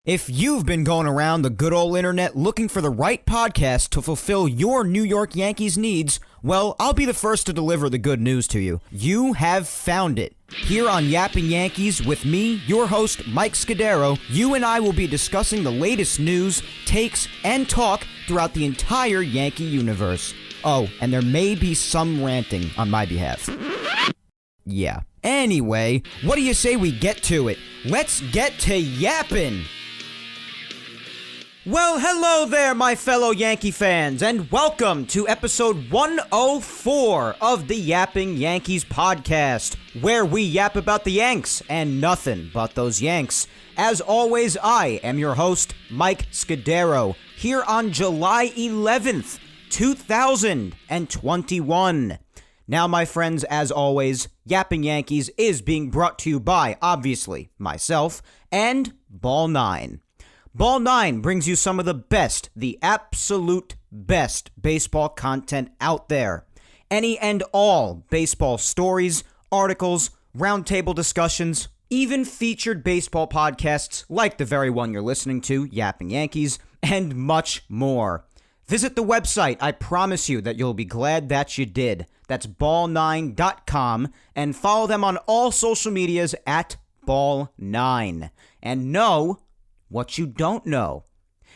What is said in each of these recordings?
If you've been going around the good old internet looking for the right podcast to fulfill your New York Yankees needs, well, I'll be the first to deliver the good news to you. You have found it. Here on Yapping Yankees with me, your host, Mike Scudero, you and I will be discussing the latest news, takes, and talk throughout the entire Yankee universe. Oh, and there may be some ranting on my behalf. Yeah. Anyway, what do you say we get to it? Let's get to yapping! Well, hello there, my fellow Yankee fans, and welcome to episode 104 of the Yapping Yankees podcast, where we yap about the Yanks and nothing but those Yanks. As always, I am your host, Mike Scudero, here on July 11th, 2021. Now, my friends, as always, Yapping Yankees is being brought to you by, obviously, myself and Ball 9. Ball 9 brings you some of the best, the absolute best baseball content out there. Any and all baseball stories, articles, roundtable discussions, even featured baseball podcasts like the very one you're listening to, Yapping Yankees, and much more. Visit the website. I promise you that you'll be glad that you did. That's ball9.com, and follow them on all social medias at ball9. And know what you don't know.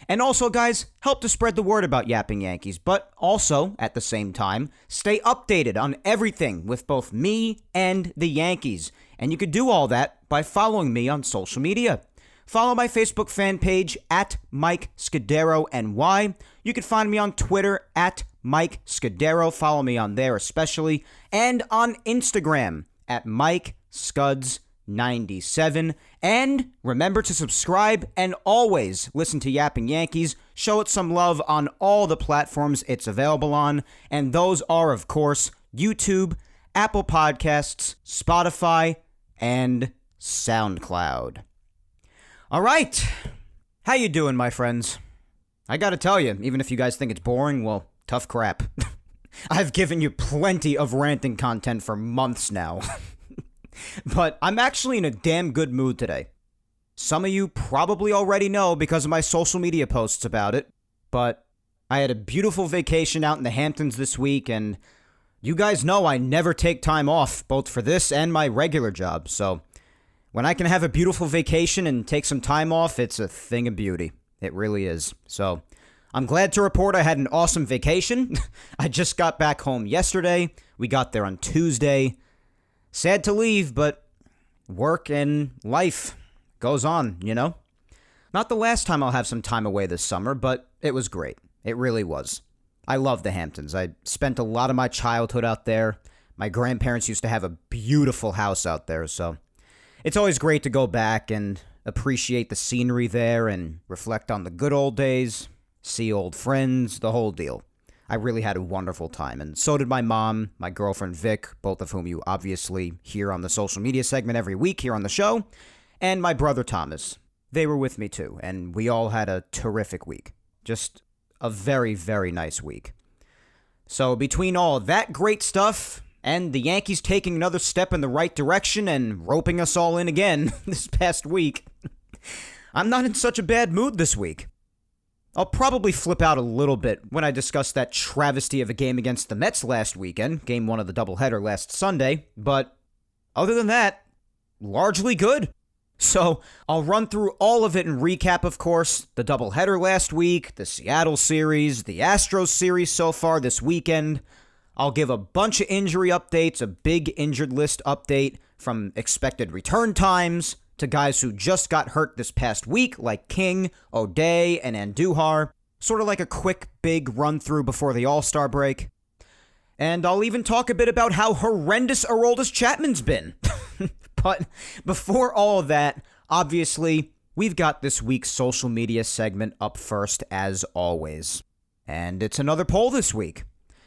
And also, guys, help to spread the word about Yapping Yankees, but also, at the same time, stay updated on everything with both me and the Yankees. And you could do all that by following me on social media. Follow my Facebook fan page at Mike Scudero NY. You can find me on Twitter at Mike Scudero. Follow me on there especially. And on Instagram at Mike Scuds97. And remember to subscribe and always listen to Yapping Yankees. Show it some love on all the platforms it's available on. And those are, of course, YouTube, Apple Podcasts, Spotify, and SoundCloud. All right. How you doing, my friends? I gotta tell you, even if you guys think it's boring, well, tough crap. I've given you plenty of ranting content for months now. But I'm actually in a damn good mood today. Some of you probably already know because of my social media posts about it, but I had a beautiful vacation out in the Hamptons this week, and you guys know I never take time off, both for this and my regular job, so when I can have a beautiful vacation and take some time off, it's a thing of beauty. It really is. So I'm glad to report I had an awesome vacation. I just got back home yesterday. We got there on Tuesday. Sad to leave, but work and life goes on, you know? Not the last time I'll have some time away this summer, but it was great. It really was. I love the Hamptons. I spent a lot of my childhood out there. My grandparents used to have a beautiful house out there, so it's always great to go back and appreciate the scenery there and reflect on the good old days, see old friends, the whole deal. I really had a wonderful time, and so did my mom, my girlfriend Vic, both of whom you obviously hear on the social media segment every week here on the show, and my brother Thomas. They were with me too, and we all had a terrific week. Just a very, very nice week. So between all that great stuff and the Yankees taking another step in the right direction and roping us all in again this past week, I'm not in such a bad mood this week. I'll probably flip out a little bit when I discuss that travesty of a game against the Mets last weekend, game one of the doubleheader last Sunday, but other than that, largely good. So I'll run through all of it and recap, of course, the doubleheader last week, the Seattle series, the Astros series so far this weekend. I'll give a bunch of injury updates, a big injured list update from expected return times to guys who just got hurt this past week like King, O'Day, and Andujar. Sort of like a quick, big run-through before the All-Star break. And I'll even talk a bit about how horrendous Aroldis Chapman's been. But before all of that, obviously, we've got this week's social media segment up first, as always. And it's another poll this week.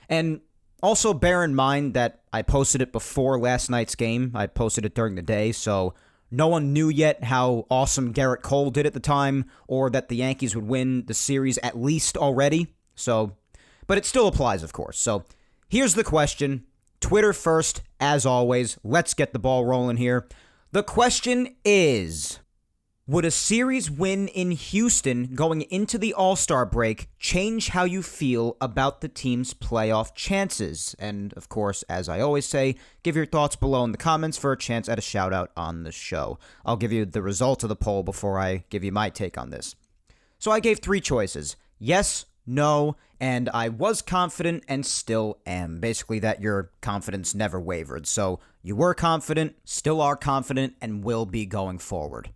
And also bear in mind that I posted it before last night's game. I posted it during the day, so no one knew yet how awesome Garrett Cole did at the time, or that the Yankees would win the series at least already. But it still applies, of course. So here's the question. Twitter first, as always. Let's get the ball rolling here. The question is, Would a series win in Houston going into the All-Star break change how you feel about the team's playoff chances? And, of course, as I always say, give your thoughts below in the comments for a chance at a shout-out on the show. I'll give you the results of the poll before I give you my take on this. So I gave 3 choices: yes, no, and I was confident and still am. Basically that your confidence never wavered. So you were confident, still are confident, and will be going forward.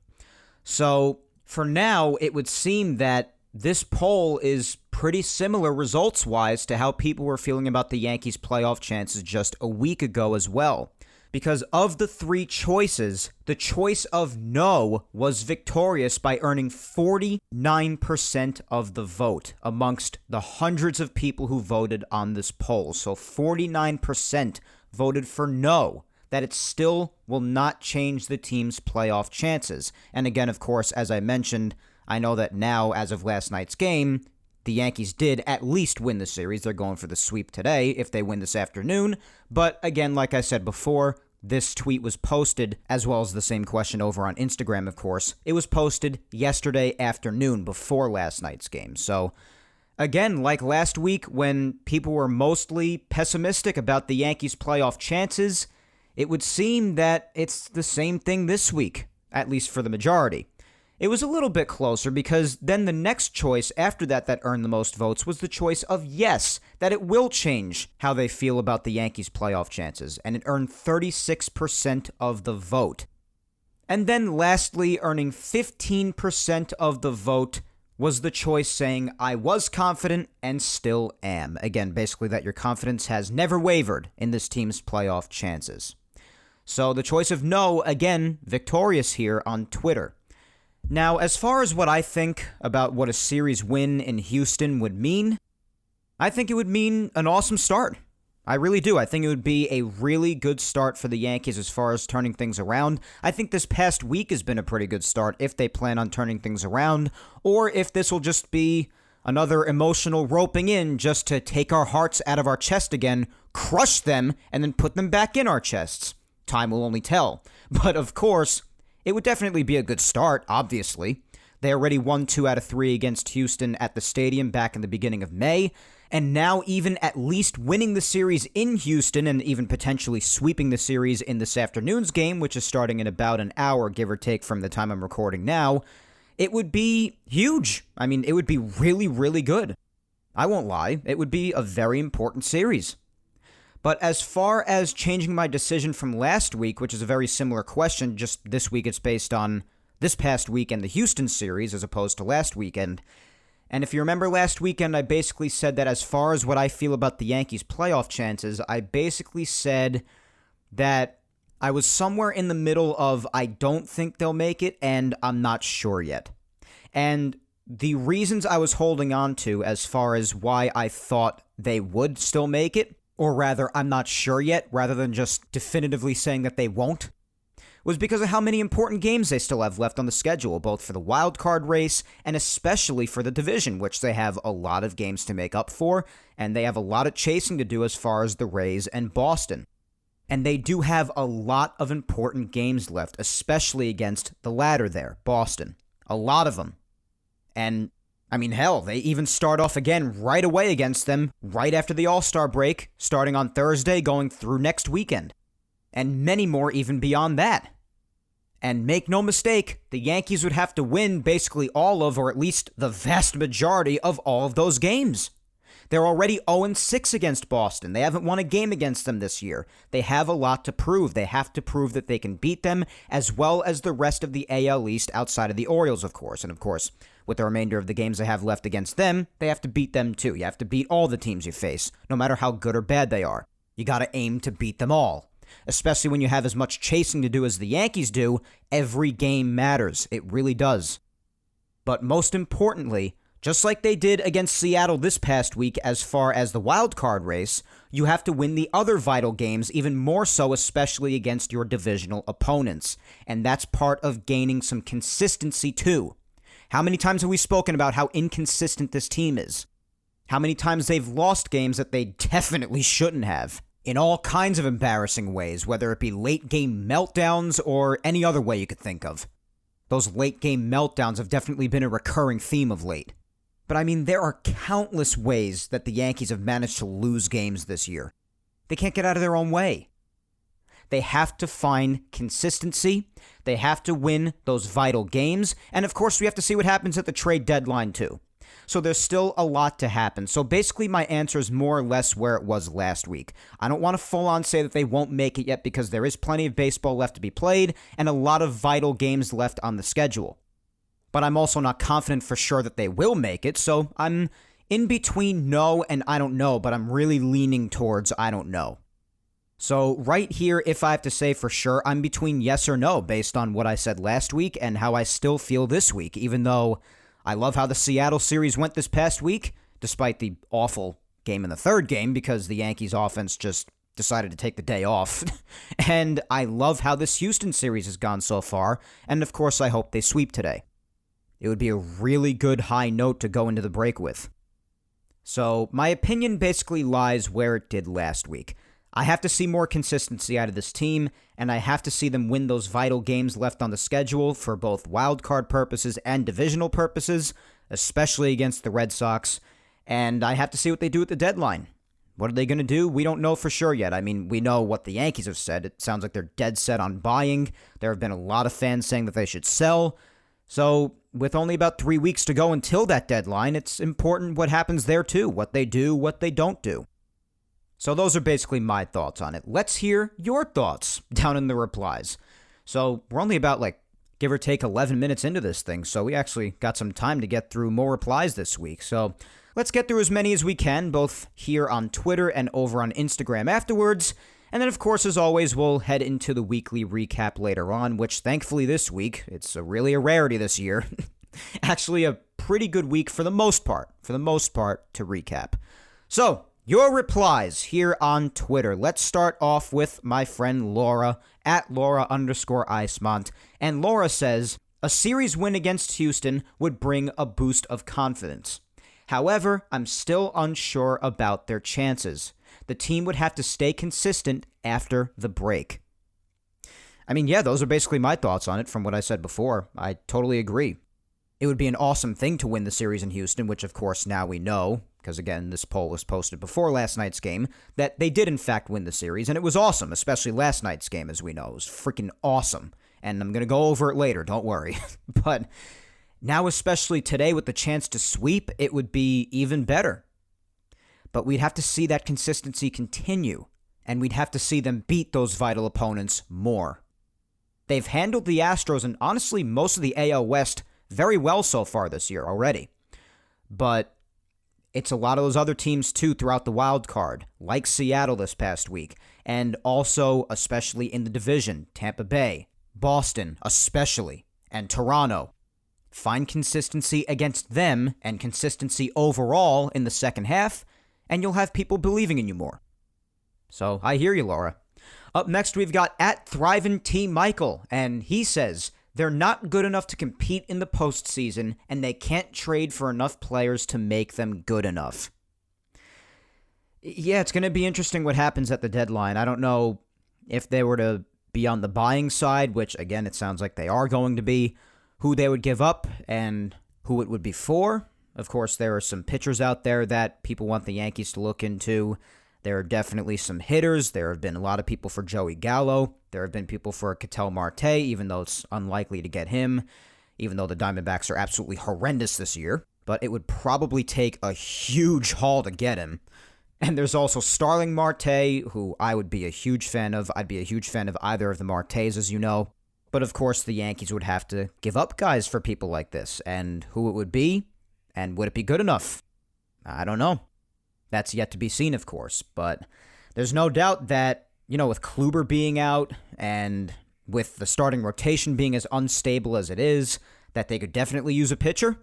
So, for now, it would seem that this poll is pretty similar results-wise to how people were feeling about the Yankees' playoff chances just a week ago as well. Because of the 3 choices, the choice of no was victorious by earning 49% of the vote amongst the hundreds of people who voted on this poll. So 49% voted for no, that it still will not change the team's playoff chances. And again, of course, as I mentioned, I know that now, as of last night's game, the Yankees did at least win the series. They're going for the sweep today if they win this afternoon. But again, like I said before, this tweet was posted, as well as the same question over on Instagram, of course. It was posted yesterday afternoon before last night's game. So again, like last week when people were mostly pessimistic about the Yankees' playoff chances, it would seem that it's the same thing this week, at least for the majority. It was a little bit closer because then the next choice after that earned the most votes was the choice of yes, that it will change how they feel about the Yankees' playoff chances, and it earned 36% of the vote. And then lastly, earning 15% of the vote was the choice saying, I was confident and still am. Again, basically that your confidence has never wavered in this team's playoff chances. So the choice of no, again, victorious here on Twitter. Now, as far as what I think about what a series win in Houston would mean, I think it would mean an awesome start. I really do. I think it would be a really good start for the Yankees as far as turning things around. I think this past week has been a pretty good start if they plan on turning things around, or if this will just be another emotional roping in just to take our hearts out of our chest again, crush them, and then put them back in our chests. Time will only tell. But of course, it would definitely be a good start, obviously. They already won 2 out of 3 against Houston at the stadium back in the beginning of May, and now even at least winning the series in Houston and even potentially sweeping the series in this afternoon's game, which is starting in about an hour, give or take from the time I'm recording now, it would be huge. I mean, it would be really, really good. I won't lie, it would be a very important series. But as far as changing my decision from last week, which is a very similar question, just this week it's based on this past week and the Houston series as opposed to last weekend. And if you remember last weekend, I basically said that as far as what I feel about the Yankees' playoff chances, I basically said that I was somewhere in the middle of I don't think they'll make it and I'm not sure yet. And the reasons I was holding on to as far as why I thought they would still make it, or rather, I'm not sure yet, rather than just definitively saying that they won't, was because of how many important games they still have left on the schedule, both for the wild card race and especially for the division, which they have a lot of games to make up for, and they have a lot of chasing to do as far as the Rays and Boston. And they do have a lot of important games left, especially against the latter there, Boston. A lot of them. And I mean, hell, they even start off again right away against them right after the All-Star break, starting on Thursday, going through next weekend. And many more even beyond that. And make no mistake, the Yankees would have to win basically all of, or at least the vast majority of all of those games. They're already 0-6 against Boston. They haven't won a game against them this year. They have a lot to prove. They have to prove that they can beat them, as well as the rest of the AL East outside of the Orioles, of course. And of course, with the remainder of the games they have left against them, they have to beat them too. You have to beat all the teams you face, no matter how good or bad they are. You gotta aim to beat them all. Especially when you have as much chasing to do as the Yankees do, every game matters. It really does. But most importantly, just like they did against Seattle this past week as far as the wild card race, you have to win the other vital games even more so, especially against your divisional opponents. And that's part of gaining some consistency too. How many times have we spoken about how inconsistent this team is? How many times they've lost games that they definitely shouldn't have? In all kinds of embarrassing ways, whether it be late game meltdowns or any other way you could think of. Those late-game meltdowns have definitely been a recurring theme of late. But I mean, there are countless ways that the Yankees have managed to lose games this year. They can't get out of their own way. They have to find consistency. They have to win those vital games. And of course, we have to see what happens at the trade deadline too. So there's still a lot to happen. So basically, my answer is more or less where it was last week. I don't want to full on say that they won't make it yet because there is plenty of baseball left to be played and a lot of vital games left on the schedule. But I'm also not confident for sure that they will make it. So I'm in between no and I don't know, but I'm really leaning towards I don't know. So right here, if I have to say for sure, I'm between yes or no based on what I said last week and how I still feel this week, even though I love how the Seattle series went this past week, despite the awful game in the third game because the Yankees offense just decided to take the day off. And I love how this Houston series has gone so far, and of course I hope they sweep today. It would be a really good high note to go into the break with. So my opinion basically lies where it did last week. I have to see more consistency out of this team, and I have to see them win those vital games left on the schedule for both wildcard purposes and divisional purposes, especially against the Red Sox, and I have to see what they do at the deadline. What are they going to do? We don't know for sure yet. I mean, we know what the Yankees have said. It sounds like they're dead set on buying. There have been a lot of fans saying that they should sell. So, with only about 3 weeks to go until that deadline, it's important what happens there too, what they do, what they don't do. So those are basically my thoughts on it. Let's hear your thoughts down in the replies. So we're only about give or take 11 minutes into this thing, so we actually got some time to get through more replies this week. So let's get through as many as we can, both here on Twitter and over on Instagram afterwards. And then, of course, as always, we'll head into the weekly recap later on, which thankfully this week, it's really a rarity this year. Actually, a pretty good week for the most part to recap. So, your replies here on Twitter. Let's start off with my friend Laura, at Laura_Icemont. And Laura says, a series win against Houston would bring a boost of confidence. However, I'm still unsure about their chances. The team would have to stay consistent after the break. I mean, yeah, those are basically my thoughts on it from what I said before. I totally agree. It would be an awesome thing to win the series in Houston, which of course now we know, because again, this poll was posted before last night's game, that they did in fact win the series, and it was awesome, especially last night's game, as we know. It was freaking awesome, and I'm going to go over it later, don't worry. But now, especially today with the chance to sweep, it would be even better. But we'd have to see that consistency continue, and we'd have to see them beat those vital opponents more. They've handled the Astros and honestly most of the AL West very well so far this year already. But it's a lot of those other teams too throughout the wild card, like Seattle this past week, and also especially in the division, Tampa Bay, Boston especially, and Toronto. Find consistency against them and consistency overall in the second half, and you'll have people believing in you more. So I hear you, Laura. Up next, we've got at Thriving T. Michael, and he says, they're not good enough to compete in the postseason, and they can't trade for enough players to make them good enough. Yeah, it's going to be interesting what happens at the deadline. I don't know if they were to be on the buying side, which, again, it sounds like they are going to be, who they would give up and who it would be for. Of course, there are some pitchers out there that people want the Yankees to look into. There are definitely some hitters. There have been a lot of people for Joey Gallo. There have been people for Ketel Marte, even though it's unlikely to get him, even though the Diamondbacks are absolutely horrendous this year. But it would probably take a huge haul to get him. And there's also Starling Marte, who I would be a huge fan of. I'd be a huge fan of either of the Martes, as you know. But of course, the Yankees would have to give up guys for people like this. And who it would be, and would it be good enough? I don't know. That's yet to be seen, of course. But there's no doubt that, with Kluber being out and with the starting rotation being as unstable as it is, that they could definitely use a pitcher.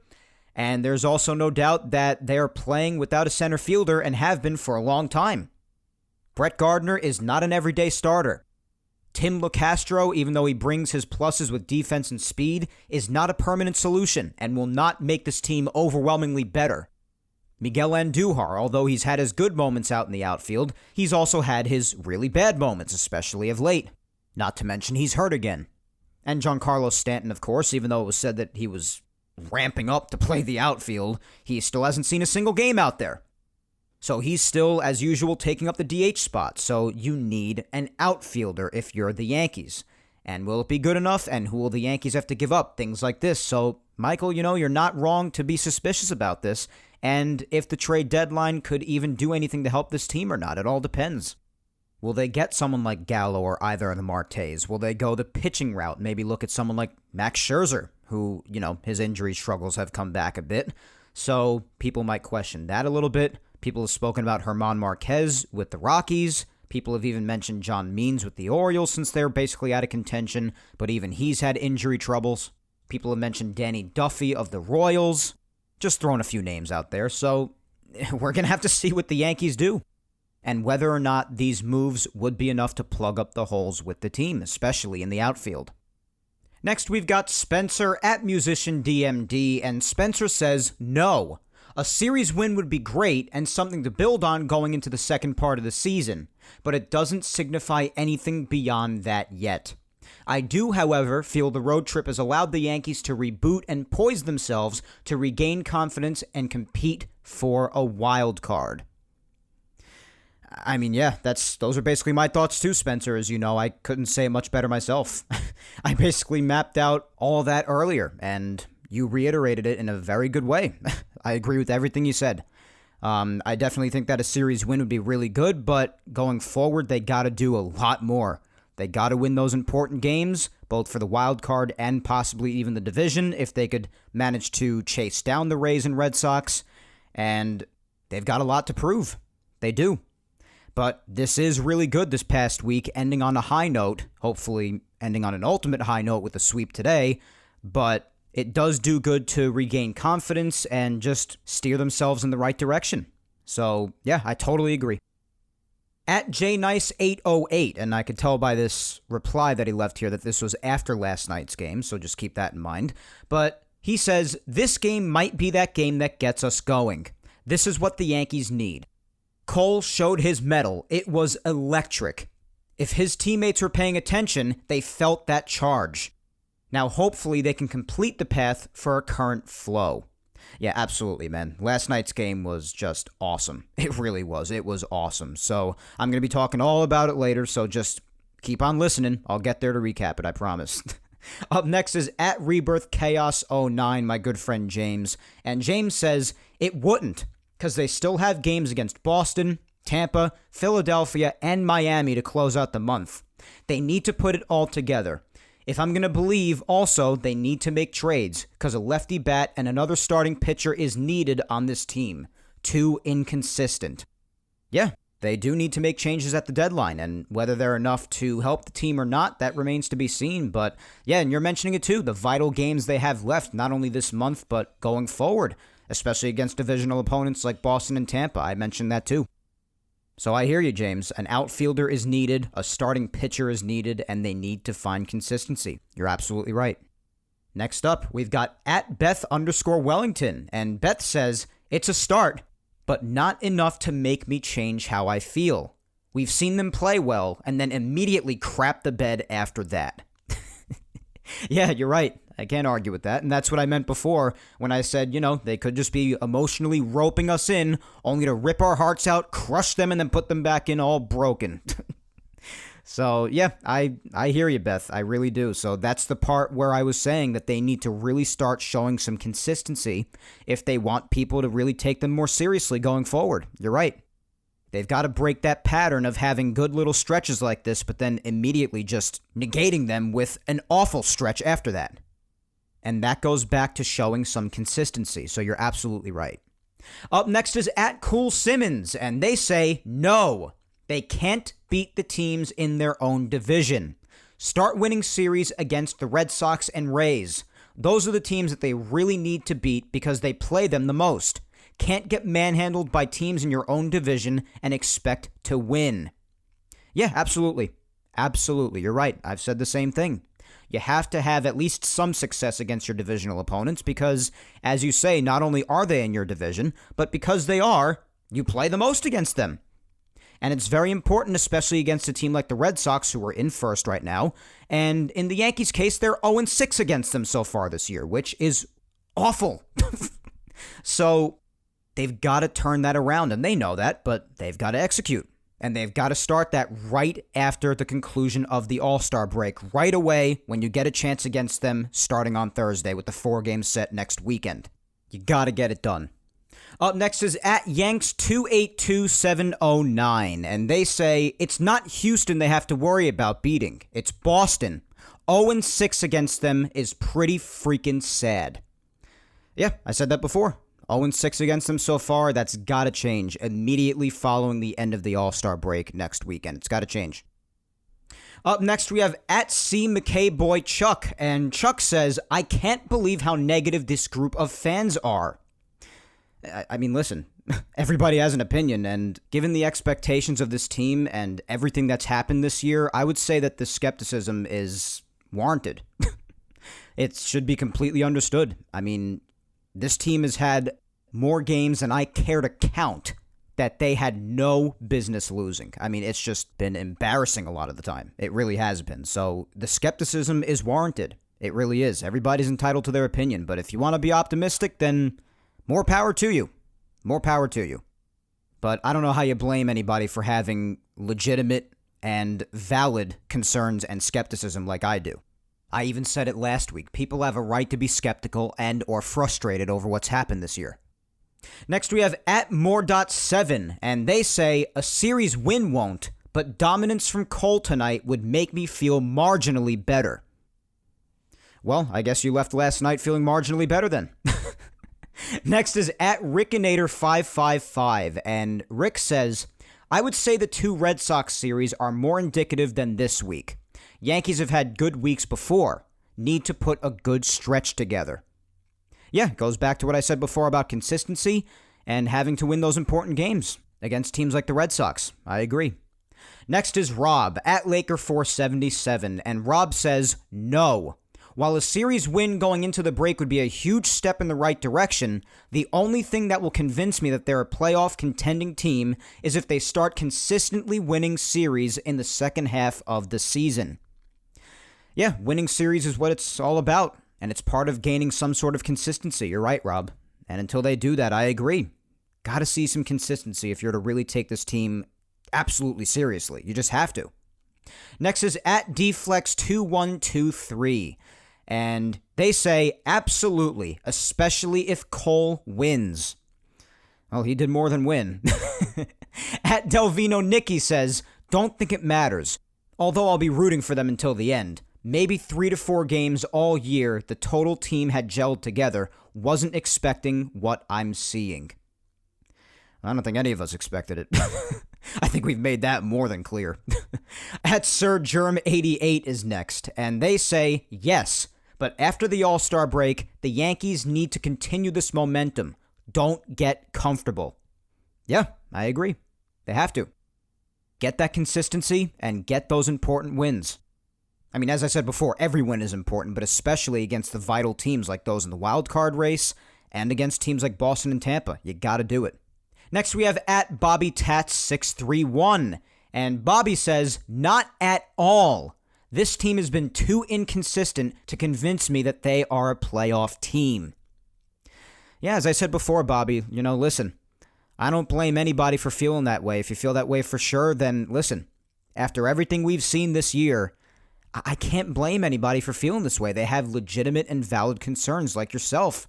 And there's also no doubt that they're playing without a center fielder and have been for a long time. Brett Gardner is not an everyday starter. Tim LeCastro, even though he brings his pluses with defense and speed, is not a permanent solution and will not make this team overwhelmingly better. Miguel Andujar, although he's had his good moments out in the outfield, he's also had his really bad moments, especially of late. Not to mention he's hurt again. And Giancarlo Stanton, of course, even though it was said that he was ramping up to play the outfield, he still hasn't seen a single game out there. So he's still, as usual, taking up the DH spot. So you need an outfielder if you're the Yankees. And will it be good enough? And who will the Yankees have to give up? Things like this. So, Michael, you're not wrong to be suspicious about this. And if the trade deadline could even do anything to help this team or not, it all depends. Will they get someone like Gallo or either of the Martes? Will they go the pitching route? Maybe look at someone like Max Scherzer, who, his injury struggles have come back a bit. So people might question that a little bit. People have spoken about German Marquez with the Rockies. People have even mentioned John Means with the Orioles since they're basically out of contention, but even he's had injury troubles. People have mentioned Danny Duffy of the Royals. Just throwing a few names out there. So we're going to have to see what the Yankees do and whether or not these moves would be enough to plug up the holes with the team, especially in the outfield. Next, we've got Spencer at Musician DMD, and Spencer says, no. A series win would be great and something to build on going into the second part of the season, but it doesn't signify anything beyond that yet. I do, however, feel the road trip has allowed the Yankees to reboot and poise themselves to regain confidence and compete for a wild card. I mean, yeah, those are basically my thoughts too, Spencer. As you know, I couldn't say it much better myself. I basically mapped out all that earlier, and you reiterated it in a very good way. I agree with everything you said. I definitely think that a series win would be really good, but going forward, they got to do a lot more. They got to win those important games, both for the wild card and possibly even the division, if they could manage to chase down the Rays and Red Sox. And they've got a lot to prove. They do. But this is really good this past week, ending on a high note, hopefully ending on an ultimate high note with a sweep today. But it does do good to regain confidence and just steer themselves in the right direction. So, yeah, I totally agree. At JNice808, and I could tell by this reply that he left here that this was after last night's game, so just keep that in mind. But he says, this game might be that game that gets us going. This is what the Yankees need. Cole showed his mettle. It was electric. If his teammates were paying attention, they felt that charge. Now, hopefully, they can complete the path for a current flow. Yeah, absolutely, man. Last night's game was just awesome. It really was. It was awesome. So I'm going to be talking all about it later, so just keep on listening. I'll get there to recap it, I promise. Up next is at Rebirth Chaos 09, my good friend James. And James says it wouldn't, because they still have games against Boston, Tampa, Philadelphia, and Miami to close out the month. They need to put it all together. If I'm going to believe, also, they need to make trades, because a lefty bat and another starting pitcher is needed on this team. Too inconsistent. Yeah, they do need to make changes at the deadline, and whether they're enough to help the team or not, that remains to be seen. But yeah, and you're mentioning it too, the vital games they have left, not only this month, but going forward, especially against divisional opponents like Boston and Tampa. I mentioned that too. So I hear you, James. An outfielder is needed, a starting pitcher is needed, and they need to find consistency. You're absolutely right. Next up, we've got at Beth_Wellington, and Beth says, it's a start, but not enough to make me change how I feel. We've seen them play well, and then immediately crap the bed after that. Yeah, you're right. I can't argue with that, and that's what I meant before when I said, they could just be emotionally roping us in, only to rip our hearts out, crush them, and then put them back in all broken. So, yeah, I hear you, Beth. I really do. So that's the part where I was saying that they need to really start showing some consistency if they want people to really take them more seriously going forward. You're right. They've got to break that pattern of having good little stretches like this, but then immediately just negating them with an awful stretch after that. And that goes back to showing some consistency, so you're absolutely right. Up next is at Cool Simmons, and they say, no, they can't beat the teams in their own division. Start winning series against the Red Sox and Rays. Those are the teams that they really need to beat because they play them the most. Can't get manhandled by teams in your own division and expect to win. Yeah, absolutely. Absolutely. You're right. I've said the same thing. You have to have at least some success against your divisional opponents because, as you say, not only are they in your division, but because they are, you play the most against them. And it's very important, especially against a team like the Red Sox, who are in first right now. And in the Yankees' case, they're 0-6 against them so far this year, which is awful. So they've got to turn that around, and they know that, but they've got to execute. And they've got to start that right after the conclusion of the All-Star break, right away when you get a chance against them starting on Thursday with the 4-game set next weekend. You got to get it done. Up next is at Yanks 282709, and they say it's not Houston they have to worry about beating. It's Boston. 0-6 against them is pretty freaking sad. Yeah, I said that before. 0-6 against them so far. That's got to change immediately following the end of the All-Star break next weekend. It's got to change. Up next, we have at C. McKay Boy Chuck, and Chuck says, I can't believe how negative this group of fans are. I mean, listen, everybody has an opinion, and given the expectations of this team and everything that's happened this year, I would say that the skepticism is warranted. It should be completely understood. I mean, this team has had more games than I care to count that they had no business losing. I mean, it's just been embarrassing a lot of the time. It really has been. So the skepticism is warranted. It really is. Everybody's entitled to their opinion, but if you want to be optimistic, then more power to you. More power to you. But I don't know how you blame anybody for having legitimate and valid concerns and skepticism like I do. I even said it last week. People have a right to be skeptical and or frustrated over what's happened this year. Next, we have at More.7, and they say a series win won't, but dominance from Cole tonight would make me feel marginally better. Well, I guess you left last night feeling marginally better then. Next is at Rickinator555, and Rick says, I would say the two Red Sox series are more indicative than this week. Yankees have had good weeks before. Need to put a good stretch together. Yeah, it goes back to what I said before about consistency and having to win those important games against teams like the Red Sox. I agree. Next is Rob at Laker477, and Rob says, no. While a series win going into the break would be a huge step in the right direction, the only thing that will convince me that they're a playoff contending team is if they start consistently winning series in the second half of the season. Yeah, winning series is what it's all about, and it's part of gaining some sort of consistency. You're right, Rob. And until they do that, I agree. Got to see some consistency if you're to really take this team absolutely seriously. You just have to. Next is at Dflex2123. And they say, absolutely, especially if Cole wins. Well, he did more than win. At Delvino Nicky says, don't think it matters. Although I'll be rooting for them until the end. Maybe 3 to 4 games all year, the total team had gelled together. Wasn't expecting what I'm seeing. I don't think any of us expected it. I think we've made that more than clear. At Sir Germ88 is next, and they say, yes, but after the All-Star break, the Yankees need to continue this momentum. Don't get comfortable. Yeah, I agree. They have to. Get that consistency and get those important wins. I mean, as I said before, every win is important, but especially against the vital teams like those in the wild card race and against teams like Boston and Tampa. You got to do it. Next, we have at Bobby Tats 631, and Bobby says, not at all. This team has been too inconsistent to convince me that they are a playoff team. Yeah, as I said before, Bobby, listen, I don't blame anybody for feeling that way. If you feel that way for sure, then listen, after everything we've seen this year, I can't blame anybody for feeling this way. They have legitimate and valid concerns like yourself.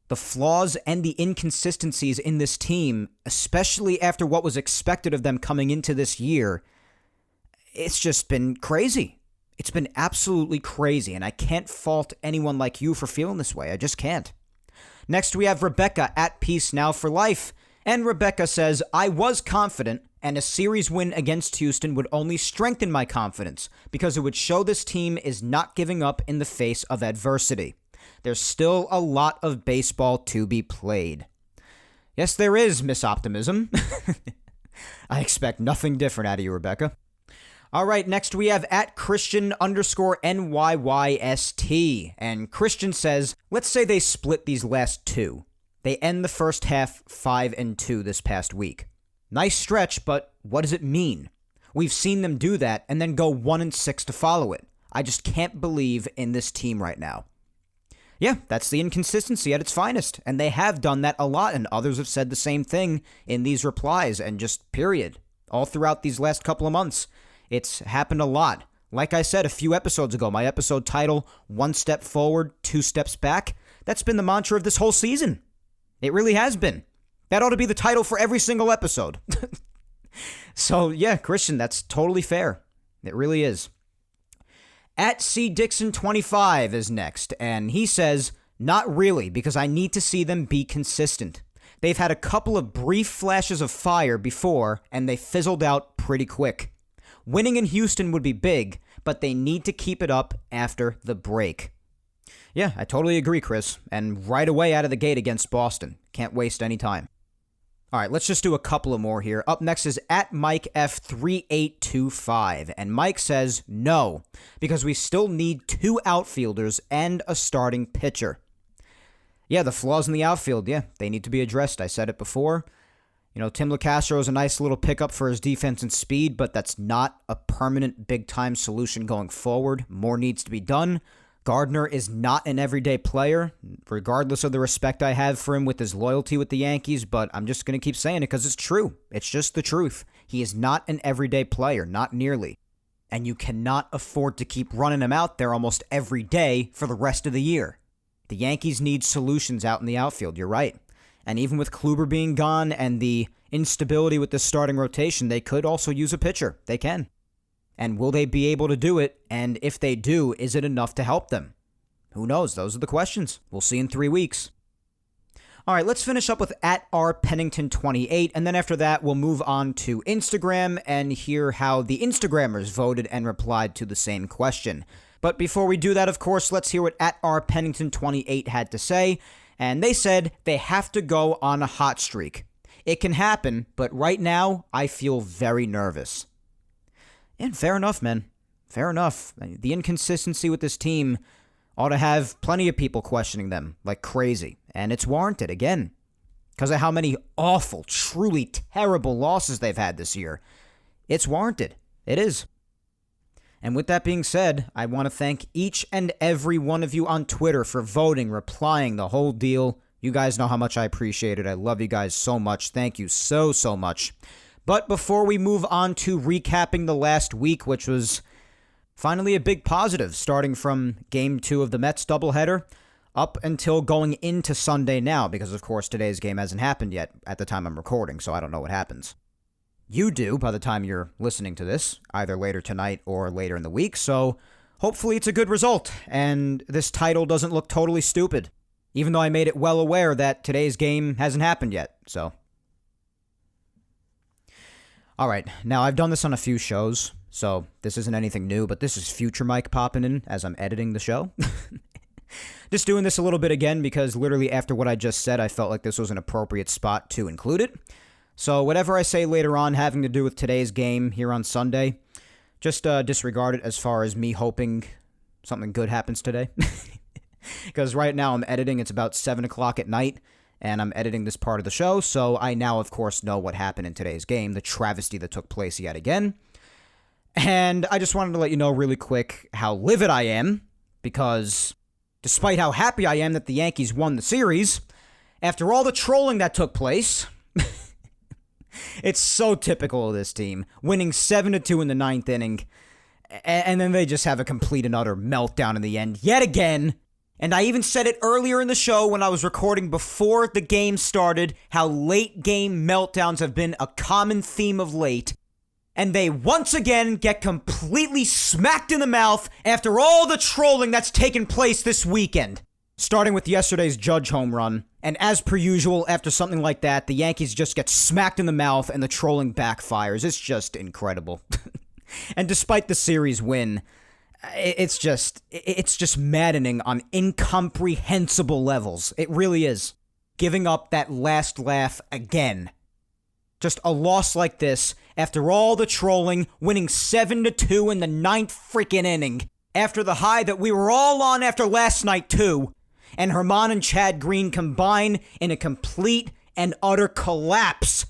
The flaws and the inconsistencies in this team, especially after what was expected of them coming into this year, it's just been crazy. It's been absolutely crazy, and I can't fault anyone like you for feeling this way. I just can't. Next, we have Rebecca at Peace Now for Life, and Rebecca says, I was confident, and a series win against Houston would only strengthen my confidence because it would show this team is not giving up in the face of adversity. There's still a lot of baseball to be played. Yes, there is, Miss Optimism. I expect nothing different out of you, Rebecca. All right, next we have at Christian_NYYST. And Christian says, let's say they split these last two. They end the first half 5-2 this past week. Nice stretch, but what does it mean? We've seen them do that and then go 1-6 to follow it. I just can't believe in this team right now. Yeah, that's the inconsistency at its finest, and they have done that a lot, and others have said the same thing in these replies, and just period. All throughout these last couple of months, it's happened a lot. Like I said a few episodes ago, my episode title, One Step Forward, Two Steps Back, that's been the mantra of this whole season. It really has been. That ought to be the title for every single episode. So, yeah, Christian, that's totally fair. It really is. At CDixon25 is next, and he says, not really, because I need to see them be consistent. They've had a couple of brief flashes of fire before, and they fizzled out pretty quick. Winning in Houston would be big, but they need to keep it up after the break. Yeah, I totally agree, Chris, and right away out of the gate against Boston. Can't waste any time. All right, let's just do a couple of more here. Up next is at MikeF3825, and Mike says no, because we still need 2 outfielders and a starting pitcher. Yeah, the flaws in the outfield, yeah, they need to be addressed. I said it before. You know, Tim LeCastro is a nice little pickup for his defense and speed, but that's not a permanent big-time solution going forward. More needs to be done. Gardner is not an everyday player, regardless of the respect I have for him with his loyalty with the Yankees, but I'm just going to keep saying it because it's true. It's just the truth. He is not an everyday player, not nearly. And you cannot afford to keep running him out there almost every day for the rest of the year. The Yankees need solutions out in the outfield, you're right. And even with Kluber being gone and the instability with the starting rotation, they could also use a pitcher. They can. And will they be able to do it? And if they do, is it enough to help them? Who knows? Those are the questions. We'll see in 3 weeks. All right, let's finish up with at rpennington28, and then after that, we'll move on to Instagram and hear how the Instagrammers voted and replied to the same question. But before we do that, of course, let's hear what at rpennington28 had to say. And they said they have to go on a hot streak. It can happen, but right now, I feel very nervous. And fair enough, man. Fair enough. The inconsistency with this team ought to have plenty of people questioning them like crazy. And it's warranted, again, because of how many awful, truly terrible losses they've had this year. It's warranted. It is. And with that being said, I want to thank each and every one of you on Twitter for voting, replying, the whole deal. You guys know how much I appreciate it. I love you guys so much. Thank you so, so much. But before we move on to recapping the last week, which was finally a big positive, starting from Game 2 of the Mets doubleheader up until going into Sunday now, because, of course, today's game hasn't happened yet at the time I'm recording, so I don't know what happens. You do by the time you're listening to this, either later tonight or later in the week, so hopefully it's a good result, and this title doesn't look totally stupid, even though I made it well aware that today's game hasn't happened yet, so... All right, now I've done this on a few shows, so this isn't anything new, but this is future Mike popping in as I'm editing the show. Just doing this a little bit again because literally after what I just said, I felt like this was an appropriate spot to include it. So whatever I say later on having to do with today's game here on Sunday, just disregard it as far as me hoping something good happens today. Because right now I'm editing, it's about 7 o'clock at night, and I'm editing this part of the show, so I now, of course, know what happened in today's game, the travesty that took place yet again. And I just wanted to let you know really quick how livid I am, because despite how happy I am that the Yankees won the series, after all the trolling that took place, it's so typical of this team, winning 7-2 in the 9th inning, and then they just have a complete and utter meltdown in the end, yet again. And I even said it earlier in the show when I was recording before the game started, how late game meltdowns have been a common theme of late. And they once again get completely smacked in the mouth after all the trolling that's taken place this weekend. Starting with yesterday's Judge home run. And as per usual, after something like that, the Yankees just get smacked in the mouth and the trolling backfires. It's just incredible. And despite the series win, it's just maddening on incomprehensible levels. It really is. Giving up that last laugh again. Just a loss like this, after all the trolling, winning 7-2 in the 9th freaking inning, after the high that we were all on after last night too, and Herman and Chad Green combine in a complete and utter collapse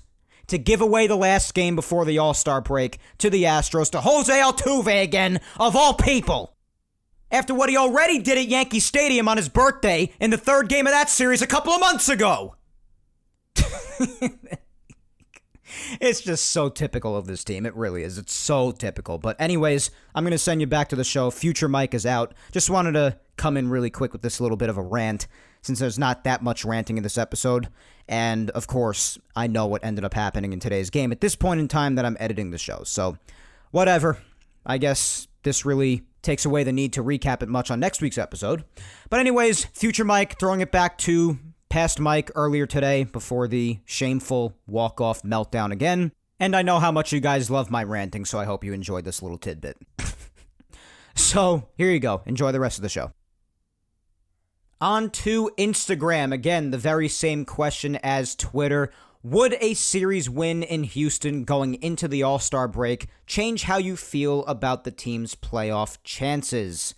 to give away the last game before the All-Star break to the Astros, to Jose Altuve again, of all people. After what he already did at Yankee Stadium on his birthday in the third game of that series a couple of months ago. It's just so typical of this team. It really is. It's so typical. But anyways, I'm going to send you back to the show. Future Mike is out. Just wanted to come in really quick with this little bit of a rant, since there's not that much ranting in this episode. And, of course, I know what ended up happening in today's game at this point in time that I'm editing the show. So, whatever. I guess this really takes away the need to recap it much on next week's episode. But anyways, Future Mike throwing it back to past Mike earlier today before the shameful walk-off meltdown again. And I know how much you guys love my ranting, so I hope you enjoyed this little tidbit. So, here you go. Enjoy the rest of the show. On to Instagram. Again, the very same question as Twitter. Would a series win in Houston going into the All-Star break change how you feel about the team's playoff chances?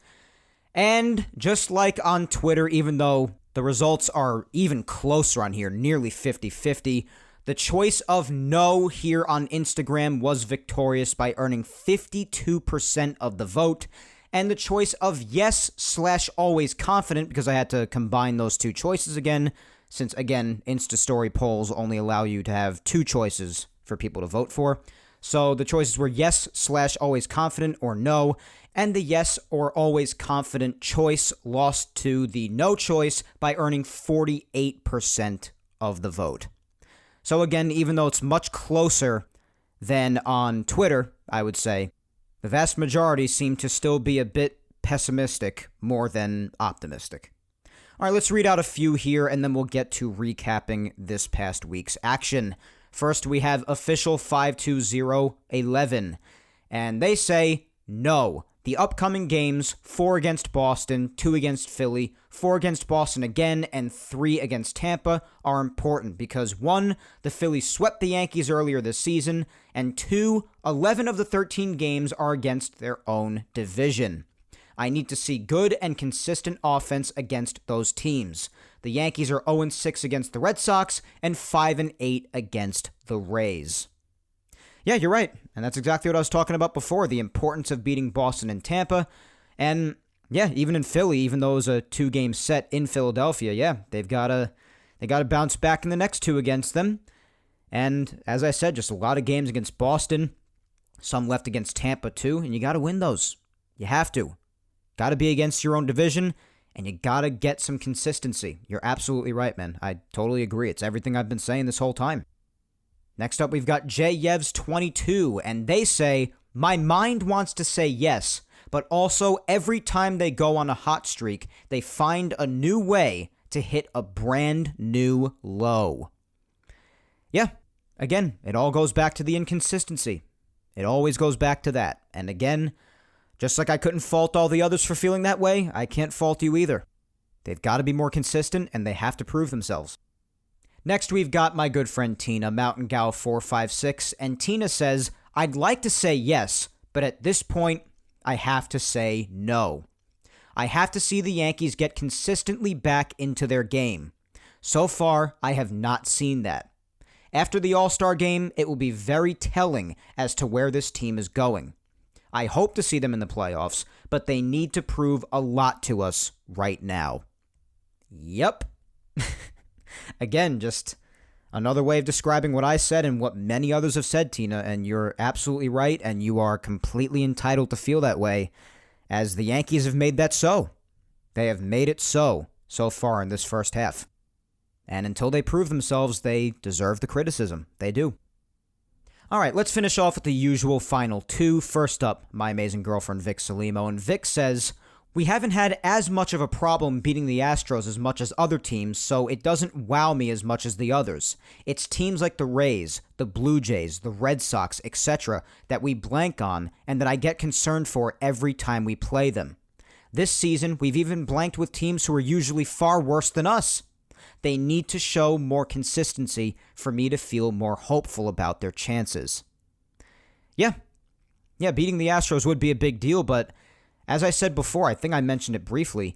And just like on Twitter, even though the results are even closer on here, nearly 50-50, the choice of no here on Instagram was victorious by earning 52% of the vote. And the choice of yes/always confident, because I had to combine those two choices again, since, again, Insta Story polls only allow you to have two choices for people to vote for. So the choices were yes/always confident or no, and the yes or always confident choice lost to the no choice by earning 48% of the vote. So again, even though it's much closer than on Twitter, I would say, the vast majority seem to still be a bit pessimistic more than optimistic. All right, let's read out a few here, and then we'll get to recapping this past week's action. First, we have official 52011, and they say, no. The upcoming games, 4 against Boston, 2 against Philly, 4 against Boston again, and 3 against Tampa are important because 1, the Phillies swept the Yankees earlier this season, and 2, 11 of the 13 games are against their own division. I need to see good and consistent offense against those teams. The Yankees are 0-6 against the Red Sox and 5-8 against the Rays. Yeah, you're right. And that's exactly what I was talking about before, the importance of beating Boston and Tampa. And yeah, even in Philly, even though it was a 2-game set in Philadelphia, yeah, they got to bounce back in the next 2 against them. And as I said, just a lot of games against Boston, some left against Tampa too, and you got to win those. You have to. Got to be against your own division, and you got to get some consistency. You're absolutely right, man. I totally agree. It's everything I've been saying this whole time. Next up, we've got JYevs22, and they say, my mind wants to say yes, but also every time they go on a hot streak, they find a new way to hit a brand new low. Yeah, again, it all goes back to the inconsistency. It always goes back to that. And again, just like I couldn't fault all the others for feeling that way, I can't fault you either. They've got to be more consistent, and they have to prove themselves. Next, we've got my good friend Tina, Mountain Gal 456, and Tina says, I'd like to say yes, but at this point, I have to say no. I have to see the Yankees get consistently back into their game. So far, I have not seen that. After the All-Star game, it will be very telling as to where this team is going. I hope to see them in the playoffs, but they need to prove a lot to us right now. Yep. Again, just another way of describing what I said and what many others have said, Tina, and you're absolutely right, and you are completely entitled to feel that way, as the Yankees have made that so. They have made it so far in this first half. And until they prove themselves, they deserve the criticism. They do. All right, let's finish off with the usual final 2. First up, my amazing girlfriend, Vic Salimo, and Vic says, we haven't had as much of a problem beating the Astros as much as other teams, so it doesn't wow me as much as the others. It's teams like the Rays, the Blue Jays, the Red Sox, etc. that we blank on and that I get concerned for every time we play them. This season, we've even blanked with teams who are usually far worse than us. They need to show more consistency for me to feel more hopeful about their chances. Yeah, beating the Astros would be a big deal, but as I said before, I think I mentioned it briefly,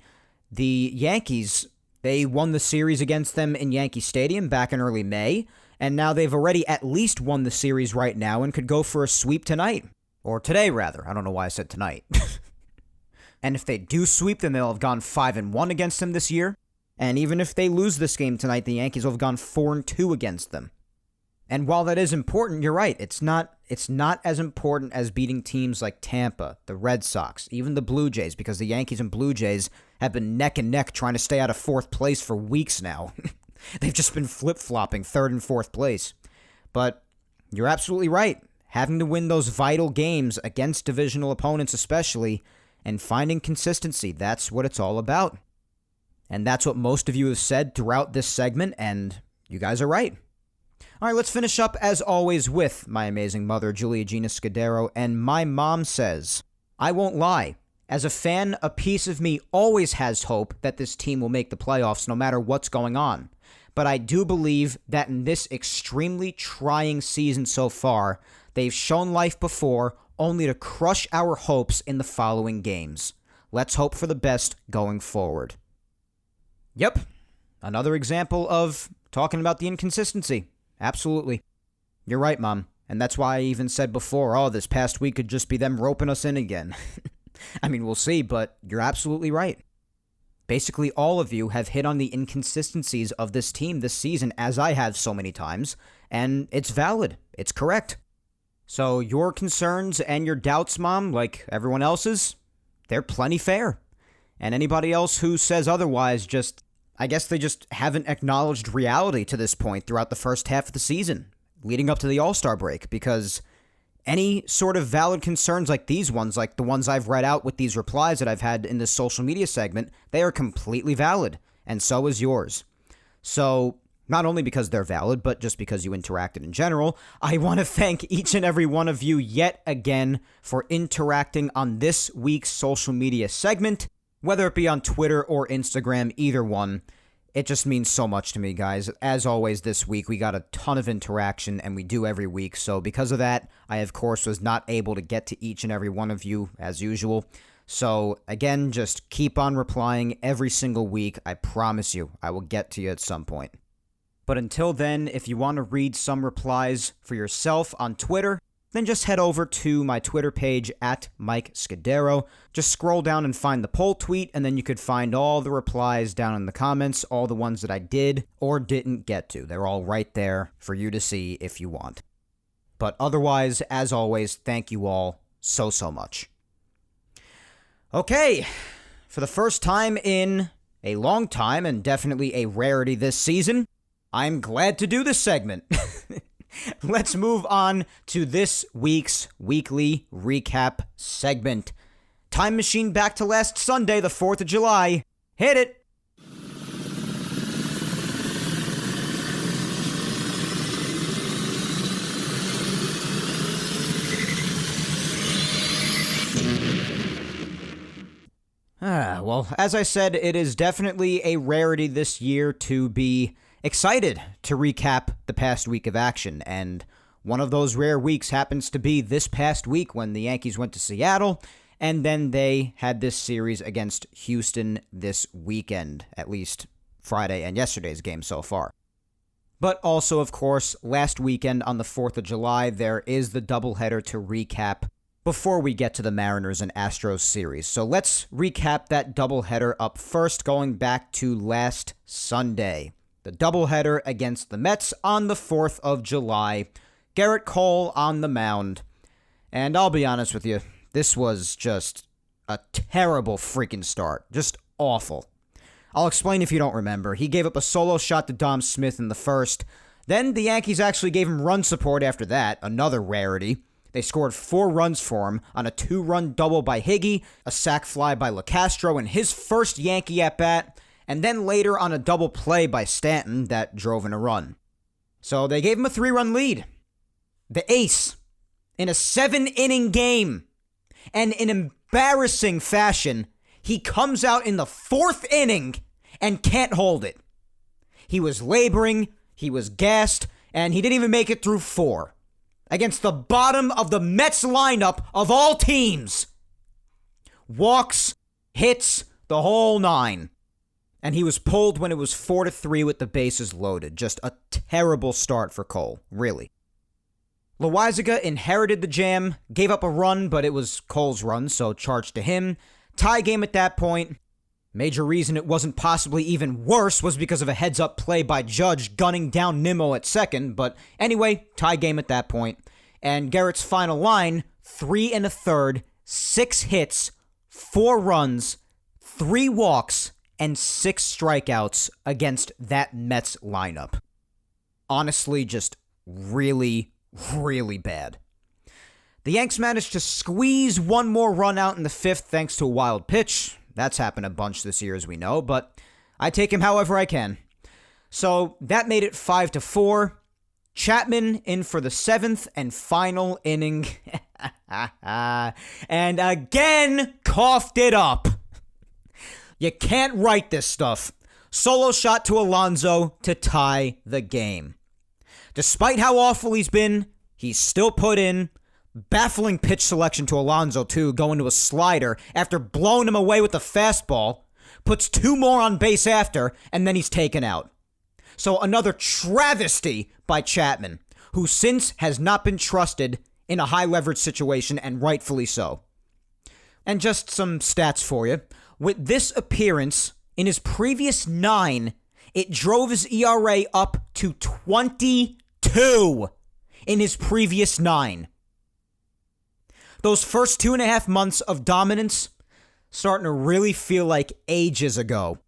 the Yankees They won the series against them in Yankee Stadium back in early May, and now they've already at least won the series right now and could go for a sweep tonight. Or today, rather. I don't know why I said tonight. And if they do sweep, then they'll have gone 5-1 against them this year. And even if they lose this game tonight, the Yankees will have gone 4-2 against them. And while that is important, you're right. It's not as important as beating teams like Tampa, the Red Sox, even the Blue Jays, because the Yankees and Blue Jays have been neck and neck trying to stay out of fourth place for weeks now. They've just been flip-flopping third and fourth place. But you're absolutely right. Having to win those vital games against divisional opponents especially, and finding consistency, that's what it's all about. And that's what most of you have said throughout this segment, and you guys are right. All right, let's finish up, as always, with my amazing mother, Julia Gina Scudero, and my mom says, I won't lie. As a fan, a piece of me always has hope that this team will make the playoffs no matter what's going on. But I do believe that in this extremely trying season so far, they've shown life before, only to crush our hopes in the following games. Let's hope for the best going forward. Yep, another example of talking about the inconsistency. Absolutely. You're right, Mom. And that's why I even said before, this past week could just be them roping us in again. I mean, we'll see, but you're absolutely right. Basically, all of you have hit on the inconsistencies of this team this season, as I have so many times, and it's valid. It's correct. So your concerns and your doubts, Mom, like everyone else's, they're plenty fair. And anybody else who says otherwise I guess they just haven't acknowledged reality to this point throughout the first half of the season, leading up to the All-Star break, because any sort of valid concerns like these ones, like the ones I've read out with these replies that I've had in this social media segment, they are completely valid, and so is yours. So, not only because they're valid, but just because you interacted in general, I want to thank each and every one of you yet again for interacting on this week's social media segment, whether it be on Twitter or Instagram, either one. It just means so much to me, guys. As always, this week, we got a ton of interaction, and we do every week. So because of that, I, of course, was not able to get to each and every one of you, as usual. So, again, just keep on replying every single week. I promise you, I will get to you at some point. But until then, if you want to read some replies for yourself on Twitter, then just head over to my Twitter page at Mike Scudero. Just scroll down and find the poll tweet, and then you could find all the replies down in the comments, all the ones that I did or didn't get to. They're all right there for you to see if you want. But otherwise, as always, thank you all so much. Okay, for the first time in a long time, and definitely a rarity this season, I'm glad to do this segment. Let's move on to this week's weekly recap segment. Time machine back to last Sunday, the 4th of July. Hit it! Well, as I said, it is definitely a rarity this year to be excited to recap the past week of action, and one of those rare weeks happens to be this past week when the Yankees went to Seattle, and then they had this series against Houston this weekend, at least Friday and yesterday's game so far. But also, of course, last weekend on the 4th of July, there is the doubleheader to recap before we get to the Mariners and Astros series. So let's recap that doubleheader up first, going back to last Sunday. The doubleheader against the Mets on the 4th of July. Garrett Cole on the mound. And I'll be honest with you, this was just a terrible freaking start. Just awful. I'll explain if you don't remember. He gave up a solo shot to Dom Smith in the first. Then the Yankees actually gave him run support after that, another rarity. They scored 4 runs for him on a 2-run double by Higgy, a sac fly by LeCastro in his first Yankee at-bat, and then later on a double play by Stanton that drove in a run. So they gave him a 3-run lead. The ace, in a 7-inning game, and in embarrassing fashion, he comes out in the 4th inning and can't hold it. He was laboring, he was gassed, and he didn't even make it through 4. Against the bottom of the Mets lineup of all teams. Walks, hits, the whole 9. and he was pulled when it was 4-3 with the bases loaded. Just a terrible start for Cole, really. Loaisiga inherited the jam, gave up a run, but it was Cole's run, so charged to him. Tie game at that point. Major reason it wasn't possibly even worse was because of a heads-up play by Judge gunning down Nimmo at second, but anyway, tie game at that point. And Garrett's final line, 3 1/3, 6 hits, 4 runs, 3 walks, and 6 strikeouts against that Mets lineup. Honestly, just really, really bad. The Yanks managed to squeeze one more run out in the 5th thanks to a wild pitch. That's happened a bunch this year, as we know, but I take him however I can. So that made it 5-4. Chapman in for the 7th and final inning. And again, coughed it up. You can't write this stuff. Solo shot to Alonso to tie the game. Despite how awful he's been, he's still put in. Baffling pitch selection to Alonso, too, going to a slider after blowing him away with the fastball. Puts 2 more on base after, and then he's taken out. So another travesty by Chapman, who since has not been trusted in a high-leverage situation, and rightfully so. And just some stats for you. With this appearance, in his previous 9, it drove his ERA up to 22 in his previous 9. Those first 2.5 months of dominance starting to really feel like ages ago.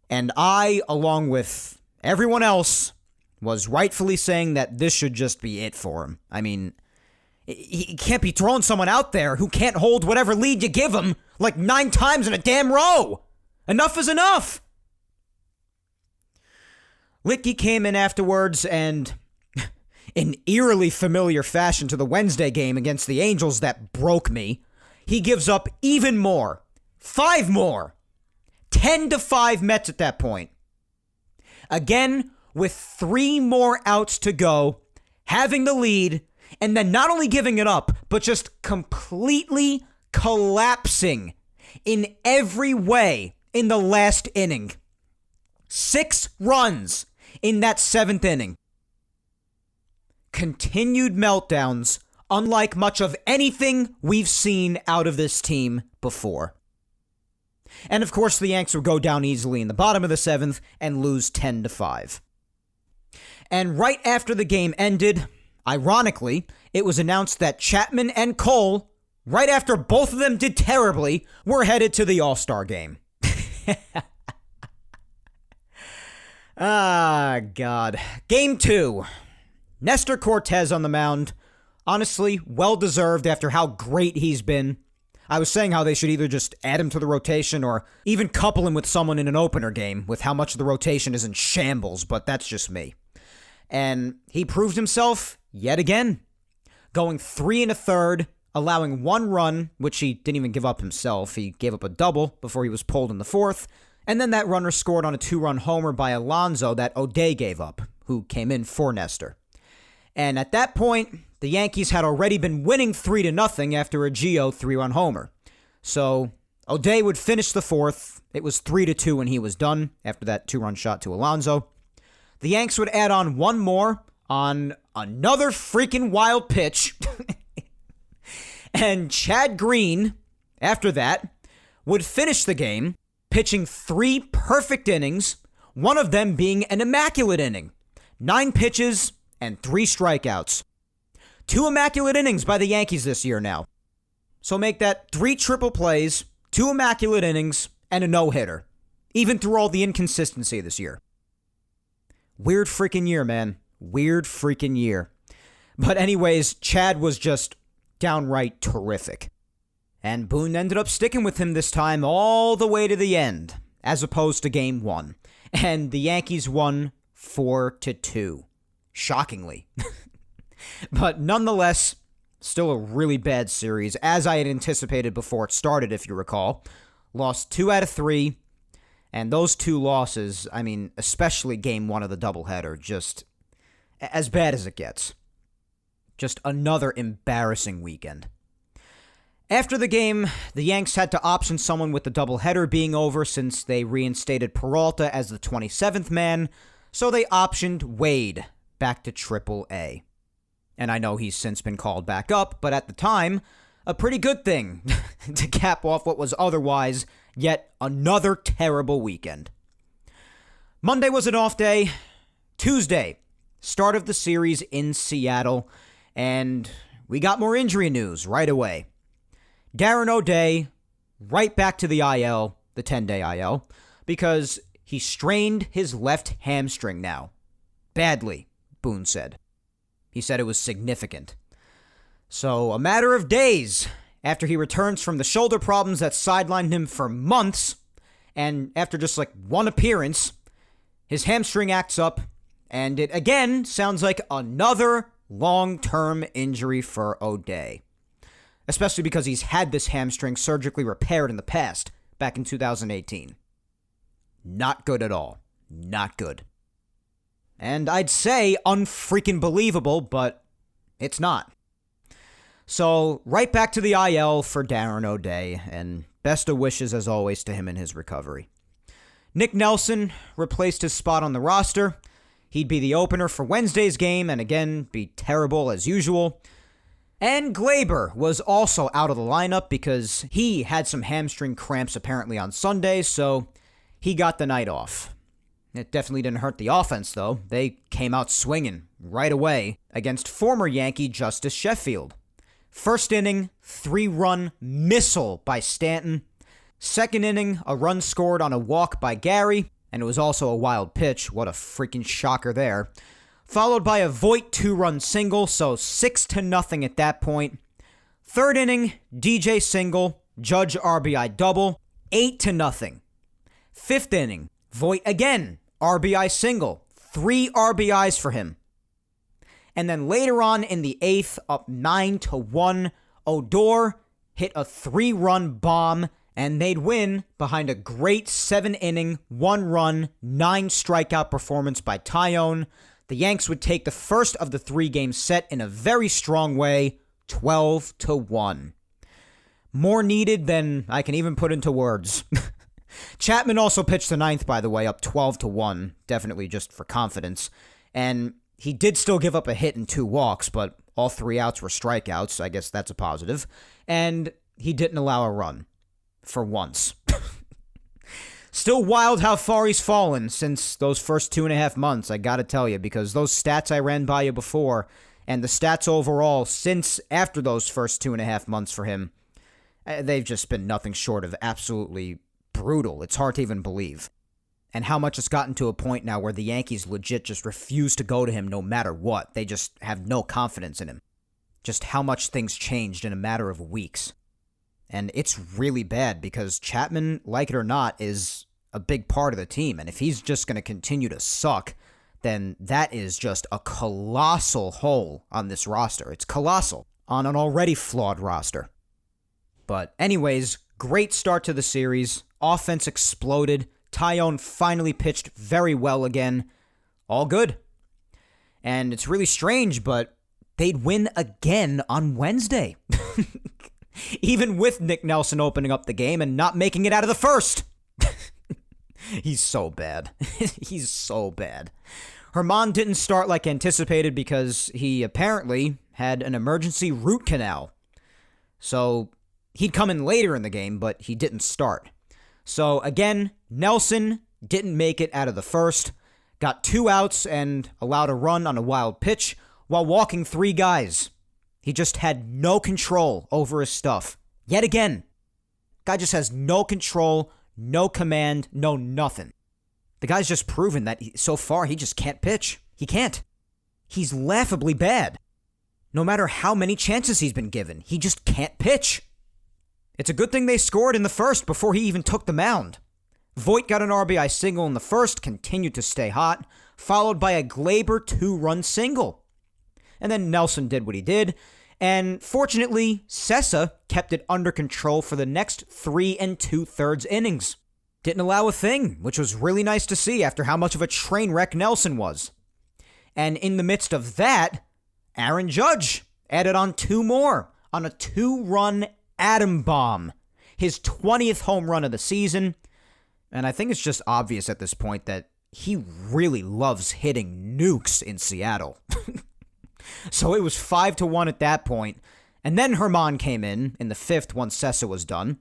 And I, along with everyone else, was rightfully saying that this should just be it for him. I mean, he can't be throwing someone out there who can't hold whatever lead you give him like 9 times in a damn row. Enough is enough. Litke came in afterwards and, in eerily familiar fashion to the Wednesday game against the Angels that broke me, he gives up even more. 5 more. 10-5 Mets at that point. Again, with 3 more outs to go, having the lead, and then not only giving it up, but just completely collapsing in every way in the last inning. 6 runs in that 7th inning. Continued meltdowns, unlike much of anything we've seen out of this team before. And of course, the Yanks would go down easily in the bottom of the 7th and lose 10-5. And right after the game ended, ironically, it was announced that Chapman and Cole, right after both of them did terribly, were headed to the All-Star game. Ah, God. Game 2. Nestor Cortez on the mound. Honestly, well-deserved after how great he's been. I was saying how they should either just add him to the rotation or even couple him with someone in an opener game with how much the rotation is in shambles, but that's just me. And he proved himself yet again. Going 3 1/3, allowing 1 run, which he didn't even give up himself. He gave up a double before he was pulled in the 4th. And then that runner scored on a 2-run homer by Alonso that O'Day gave up, who came in for Nestor. And at that point, the Yankees had already been winning 3-0 after a Gio 3-run homer. So O'Day would finish the 4th. It was 3-2 when he was done after that 2-run shot to Alonso. The Yanks would add on 1 more on another freaking wild pitch. And Chad Green, after that, would finish the game, pitching 3 perfect innings, one of them being an immaculate inning. 9 pitches and 3 strikeouts. 2 immaculate innings by the Yankees this year now. So make that 3 triple plays, 2 immaculate innings, and a no-hitter. Even through all the inconsistency this year. Weird freaking year, man. Weird freaking year. But anyways, Chad was just downright terrific. And Boone ended up sticking with him this time all the way to the end, as opposed to Game 1. And the Yankees won 4-2. Shockingly. But nonetheless, still a really bad series, as I had anticipated before it started, if you recall. Lost 2 out of 3, and those 2 losses, I mean, especially Game 1 of the doubleheader, just as bad as it gets. Just another embarrassing weekend. After the game, the Yanks had to option someone with the doubleheader being over since they reinstated Peralta as the 27th man, so they optioned Wade back to Triple-A. And I know he's since been called back up, but at the time, a pretty good thing to cap off what was otherwise yet another terrible weekend. Monday was an off day. Tuesday, start of the series in Seattle, and we got more injury news right away. Darren O'Day, right back to the IL, the 10-day IL, because he strained his left hamstring now. Badly, Boone said. He said it was significant. So, a matter of days after he returns from the shoulder problems that sidelined him for months, and after just one appearance, his hamstring acts up, and it again sounds like another long-term injury for O'Day. Especially because he's had this hamstring surgically repaired in the past, back in 2018. Not good at all. Not good. And I'd say unfreaking believable, but it's not. So, right back to the IL for Darren O'Day, and best of wishes as always to him in his recovery. Nick Nelson replaced his spot on the roster. He'd be the opener for Wednesday's game, and again, be terrible as usual. And Glaber was also out of the lineup because he had some hamstring cramps apparently on Sunday, so he got the night off. It definitely didn't hurt the offense, though. They came out swinging right away against former Yankee Justice Sheffield. First inning, 3-run missile by Stanton. Second inning, a run scored on a walk by Gary, and it was also a wild pitch. What a freaking shocker there. Followed by a Voit 2-run single, so 6-0 at that point. Third inning, DJ single, Judge RBI double, 8-0. Fifth inning, Voit again, RBI single, 3 RBIs for him. And then later on in the 8th, up 9-1, Odor hit a 3-run bomb, and they'd win behind a great 7-inning, 1-run, 9-strikeout performance by Tyone. The Yanks would take the first of the 3-game set in a very strong way, 12-1. More needed than I can even put into words. Chapman also pitched the 9th, by the way, up 12-1, definitely just for confidence. And he did still give up a hit and 2 walks, but all 3 outs were strikeouts. I guess that's a positive. And he didn't allow a run. For once. Still wild how far he's fallen since those first 2.5 months, I gotta tell you, because those stats I ran by you before, and the stats overall since after those first 2.5 months for him, they've just been nothing short of absolutely brutal. It's hard to even believe. And how much it's gotten to a point now where the Yankees legit just refuse to go to him no matter what. They just have no confidence in him. Just how much things changed in a matter of weeks. And it's really bad because Chapman, like it or not, is a big part of the team. And if he's just going to continue to suck, then that is just a colossal hole on this roster. It's colossal on an already flawed roster. But anyways, great start to the series. Offense exploded. Tyone finally pitched very well again. All good. And it's really strange, but they'd win again on Wednesday. Even with Nick Nelson opening up the game and not making it out of the first. He's so bad. He's so bad. Herman didn't start like anticipated because he apparently had an emergency root canal. So he'd come in later in the game, but he didn't start. So again, Nelson didn't make it out of the first, got 2 outs and allowed a run on a wild pitch while walking 3 guys. He just had no control over his stuff. Yet again. Guy just has no control, no command, no nothing. The guy's just proven that so far he just can't pitch. He can't. He's laughably bad. No matter how many chances he's been given, he just can't pitch. It's a good thing they scored in the first before he even took the mound. Voit got an RBI single in the first, continued to stay hot, followed by a Glaber 2-run single. And then Nelson did what he did, and fortunately, Sessa kept it under control for the next 3 2/3 innings. Didn't allow a thing, which was really nice to see after how much of a train wreck Nelson was. And in the midst of that, Aaron Judge added on 2 more on a 2-run atom bomb, his 20th home run of the season. And I think it's just obvious at this point that he really loves hitting nukes in Seattle. So it was 5-1 at that point. And then Herman came in the 5th once Sessa was done.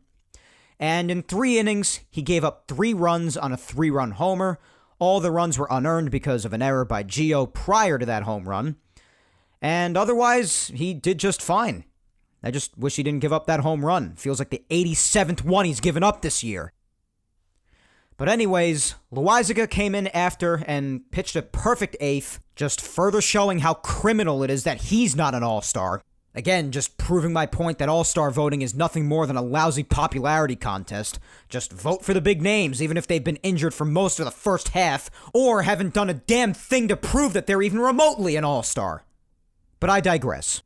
And in 3 innings, he gave up 3 runs on a 3-run homer. All the runs were unearned because of an error by Gio prior to that home run. And otherwise, he did just fine. I just wish he didn't give up that home run. Feels like the 87th one he's given up this year. But anyways, Loaisiga came in after and pitched a perfect 8th, just further showing how criminal it is that he's not an all-star. Again, just proving my point that all-star voting is nothing more than a lousy popularity contest. Just vote for the big names, even if they've been injured for most of the first half, or haven't done a damn thing to prove that they're even remotely an all-star. But I digress.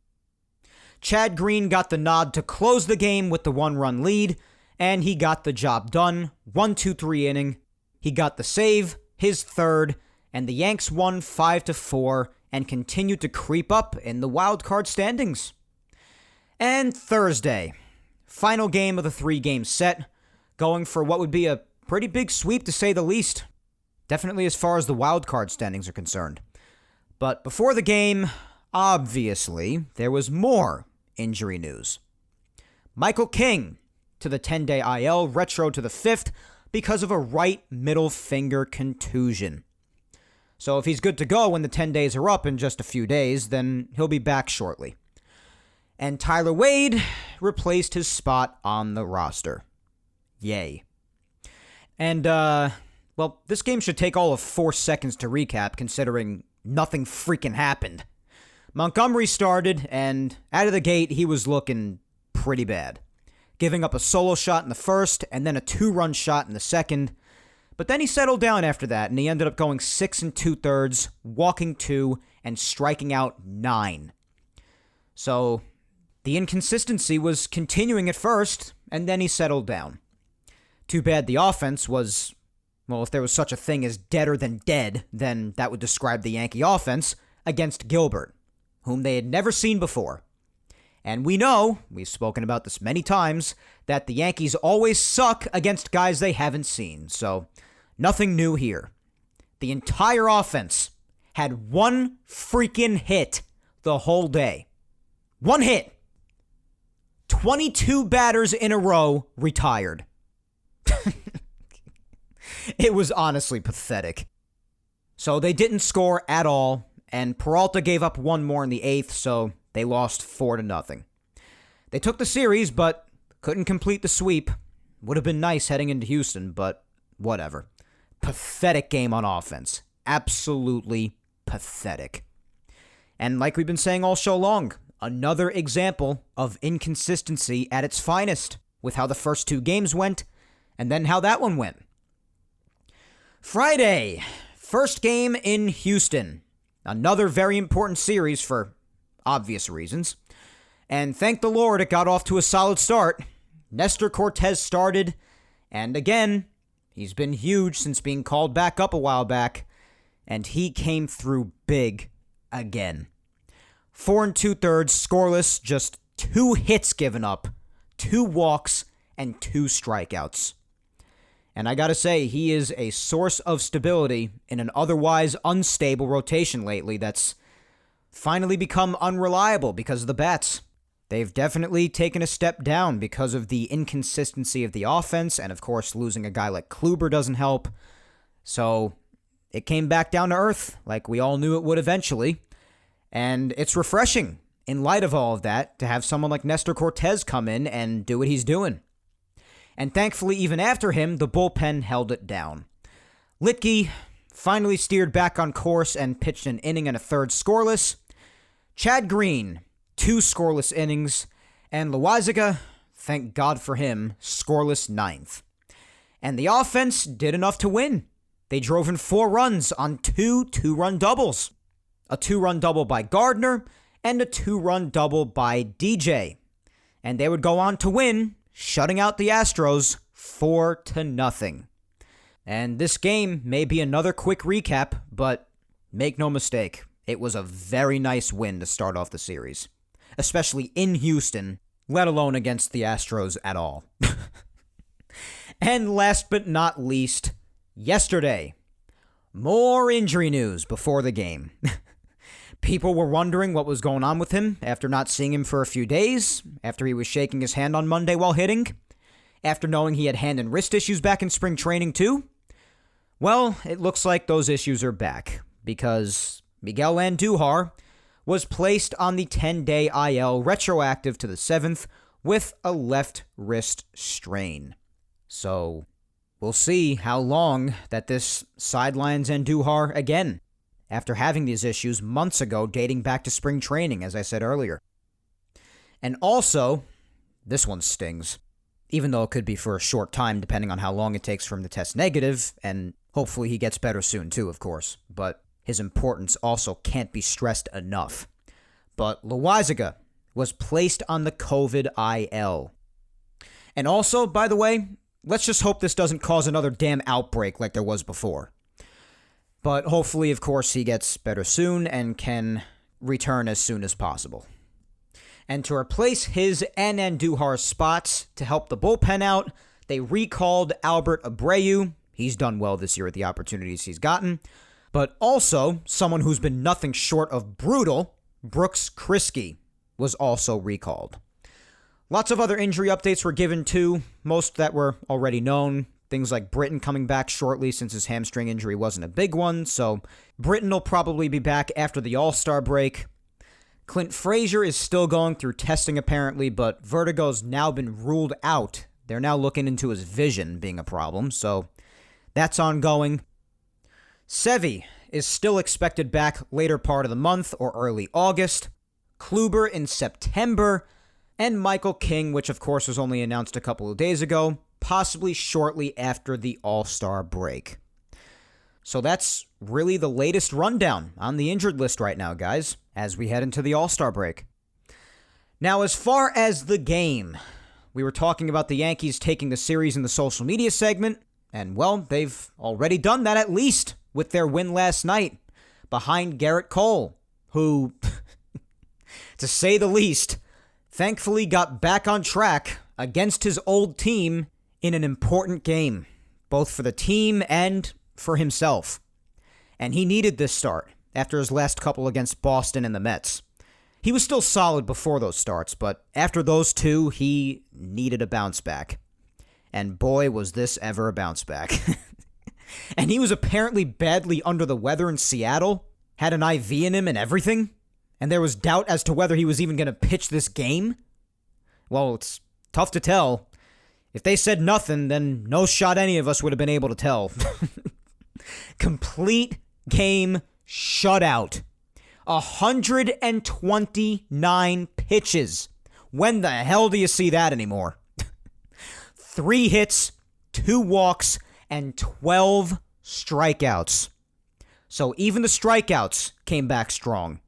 Chad Green got the nod to close the game with the 1-run lead, and he got the job done. 1-2-3 inning. He got the save, his 3rd, and the Yanks won 5-4 and continued to creep up in the wild card standings. And Thursday, final game of the 3-game set, going for what would be a pretty big sweep to say the least. Definitely as far as the wild card standings are concerned. But before the game, obviously, there was more injury news. Michael King to the 10-day IL, retro to the 5th, because of a right middle finger contusion. So if he's good to go when the 10 days are up in just a few days, then he'll be back shortly. And Tyler Wade replaced his spot on the roster. Yay. And, well, this game should take all of 4 seconds to recap, considering nothing freaking happened. Montgomery started, and out of the gate, he was looking pretty bad. Giving up a solo shot in the 1st, and then a 2-run shot in the 2nd. But then he settled down after that, and he ended up going 6 2/3, walking 2, and striking out 9. So the inconsistency was continuing at first, and then he settled down. Too bad the offense was, well, if there was such a thing as deader than dead, then that would describe the Yankee offense against Gilbert, whom they had never seen before. And we know, we've spoken about this many times, that the Yankees always suck against guys they haven't seen, so nothing new here. The entire offense had 1 freaking hit the whole day. 1 hit. 22 batters in a row retired. It was honestly pathetic. So they didn't score at all, and Peralta gave up 1 more in the 8th, so they lost 4-0. They took the series, but couldn't complete the sweep. Would have been nice heading into Houston, but whatever. Pathetic game on offense. Absolutely pathetic. And like we've been saying all show long, another example of inconsistency at its finest, with how the first 2 games went, and then how that one went. Friday, first game in Houston. Another very important series for obvious reasons. And thank the Lord it got off to a solid start. Nestor Cortes started, and again, he's been huge since being called back up a while back, and he came through big again. 4 2/3 scoreless, just 2 hits given up, 2 walks, and 2 strikeouts. And I gotta say, he is a source of stability in an otherwise unstable rotation lately that's finally become unreliable because of the bats. They've definitely taken a step down because of the inconsistency of the offense, and of course, losing a guy like Kluber doesn't help. So it came back down to earth, like we all knew it would eventually. And it's refreshing, in light of all of that, to have someone like Nestor Cortes come in and do what he's doing. And thankfully, even after him, the bullpen held it down. Litke finally steered back on course and pitched an inning and a 1/3 scoreless. Chad Green, 2 scoreless innings, and Loaisiga, thank God for him, scoreless 9th. And the offense did enough to win. They drove in 4 runs on 2 2-run doubles. A 2-run double by Gardner, and a 2-run double by DJ. And they would go on to win, shutting out the Astros 4-0. And this game may be another quick recap, but make no mistake, it was a very nice win to start off the series. Especially in Houston, let alone against the Astros at all. And last but not least, yesterday, more injury news before the game. People were wondering what was going on with him after not seeing him for a few days, after he was shaking his hand on Monday while hitting, after knowing he had hand and wrist issues back in spring training too. Well, it looks like those issues are back, because Miguel Andujar was placed on the 10-day IL retroactive to the 7th with a left wrist strain. So, we'll see how long that this sidelines Andujar again, after having these issues months ago dating back to spring training, as I said earlier. And also, this one stings, even though it could be for a short time depending on how long it takes for him to test negative, and hopefully he gets better soon too, of course, but his importance also can't be stressed enough. But Loaisiga was placed on the COVID IL. And also, by the way, let's just hope this doesn't cause another damn outbreak like there was before. But hopefully, of course, he gets better soon and can return as soon as possible. And to replace his and Andujar's spots to help the bullpen out, they recalled Albert Abreu. He's done well this year at the opportunities he's gotten. But also, someone who's been nothing short of brutal, Brooks Kriske, was also recalled. Lots of other injury updates were given too, most that were already known. Things like Britton coming back shortly since his hamstring injury wasn't a big one, so Britton will probably be back after the All-Star break. Clint Frazier is still going through testing apparently, but vertigo's now been ruled out. They're now looking into his vision being a problem, so that's ongoing. Sevy is still expected back later part of the month or early August. Kluber in September, and Michael King, which of course was only announced a couple of days ago, possibly shortly after the All-Star break. So that's really the latest rundown on the injured list right now, guys, as we head into the All-Star break. Now, as far as the game, we were talking about the Yankees taking the series in the social media segment, and well, they've already done that at least with their win last night behind Garrett Cole, who, to say the least, thankfully got back on track against his old team in an important game, both for the team and for himself. And he needed this start after his last couple against Boston and the Mets. He was still solid before those starts, but after those two, he needed a bounce back. And boy, was this ever a bounce back. And he was apparently badly under the weather in Seattle, had an IV in him and everything, and there was doubt as to whether he was even going to pitch this game. Well, it's tough to tell. If they said nothing, then no shot any of us would have been able to tell. Complete game shutout. 129 pitches. When the hell do you see that anymore? 3 hits, 2 walks, and 12 strikeouts. So even the strikeouts came back strong.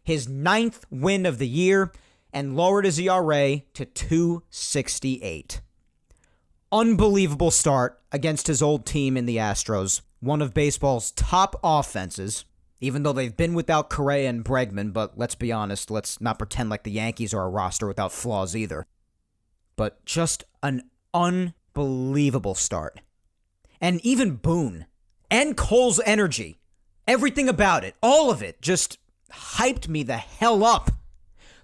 His 9th win of the year and lowered his ERA to 2.68. Unbelievable start against his old team in the Astros, one of baseball's top offenses, even though they've been without Correa and Bregman, but let's be honest, let's not pretend like the Yankees are a roster without flaws either. But just an unbelievable start. And even Boone and Cole's energy, everything about it, all of it, just hyped me the hell up.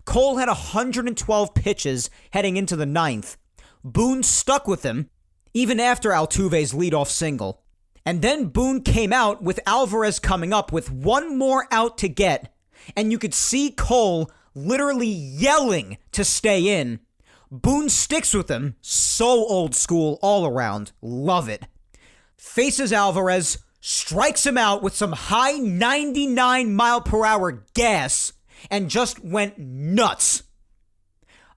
Cole had 112 pitches heading into the 9th. Boone stuck with him, even after Altuve's leadoff single. And then Boone came out with Alvarez coming up with one more out to get, and you could see Cole literally yelling to stay in. Boone sticks with him, so old school all around, love it. Faces Alvarez, strikes him out with some high 99-mile-per-hour gas, and just went nuts.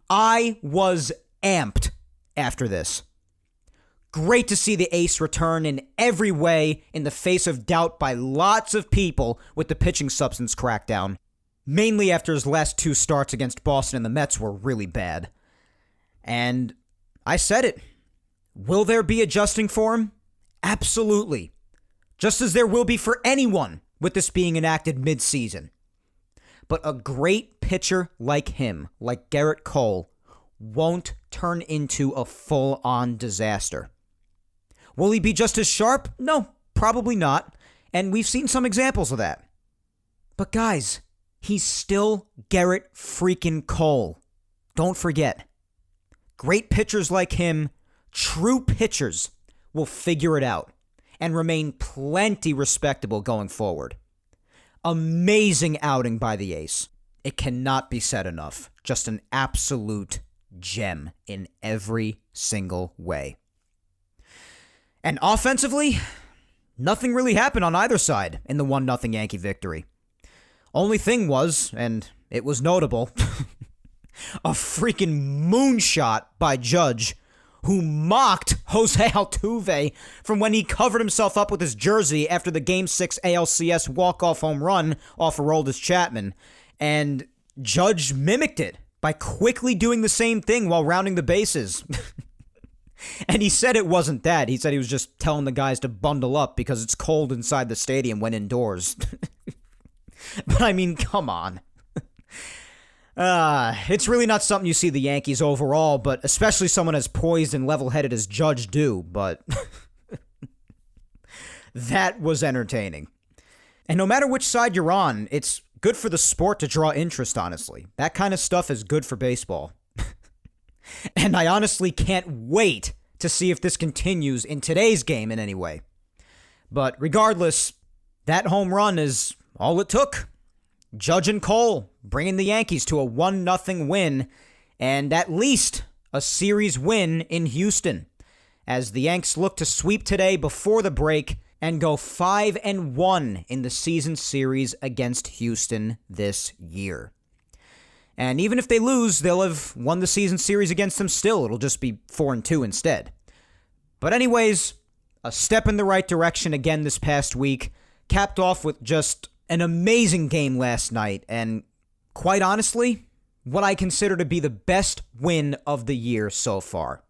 I was amped after this. Great to see the ace return in every way in the face of doubt by lots of people with the pitching substance crackdown, mainly after his last 2 starts against Boston and the Mets were really bad. And I said it. Will there be adjusting for him? Absolutely. Just as there will be for anyone with this being enacted mid-season. But a great pitcher like him, like Garrett Cole, won't turn into a full-on disaster. Will he be just as sharp? No, probably not. And we've seen some examples of that. But guys, he's still Garrett freaking Cole. Don't forget. Great pitchers like him, true pitchers, will figure it out and remain plenty respectable going forward. Amazing outing by the ace. It cannot be said enough. Just an absolute gem in every single way. And offensively, nothing really happened on either side in the 1-0 Yankee victory. Only thing was, and it was notable, a freaking moonshot by Judge, who mocked Jose Altuve from when he covered himself up with his jersey after the Game 6 ALCS walk-off home run off of Aroldis Chapman. And Judge mimicked it by quickly doing the same thing while rounding the bases. And he said it wasn't that. He said he was just telling the guys to bundle up because it's cold inside the stadium when indoors. But I mean, come on. It's really not something you see the Yankees overall, but especially someone as poised and level-headed as Judge do, but that was entertaining. And no matter which side you're on, it's good for the sport to draw interest, honestly. That kind of stuff is good for baseball. And I honestly can't wait to see if this continues in today's game in any way. But regardless, that home run is all it took. Judge and Cole bringing the Yankees to a 1-0 win and at least a series win in Houston, as the Yanks look to sweep today before the break and go 5-1 in the season series against Houston this year. And even if they lose, they'll have won the season series against them still. It'll just be 4-2 instead. But anyways, a step in the right direction again this past week, capped off with just an amazing game last night, and quite honestly, what I consider to be the best win of the year so far.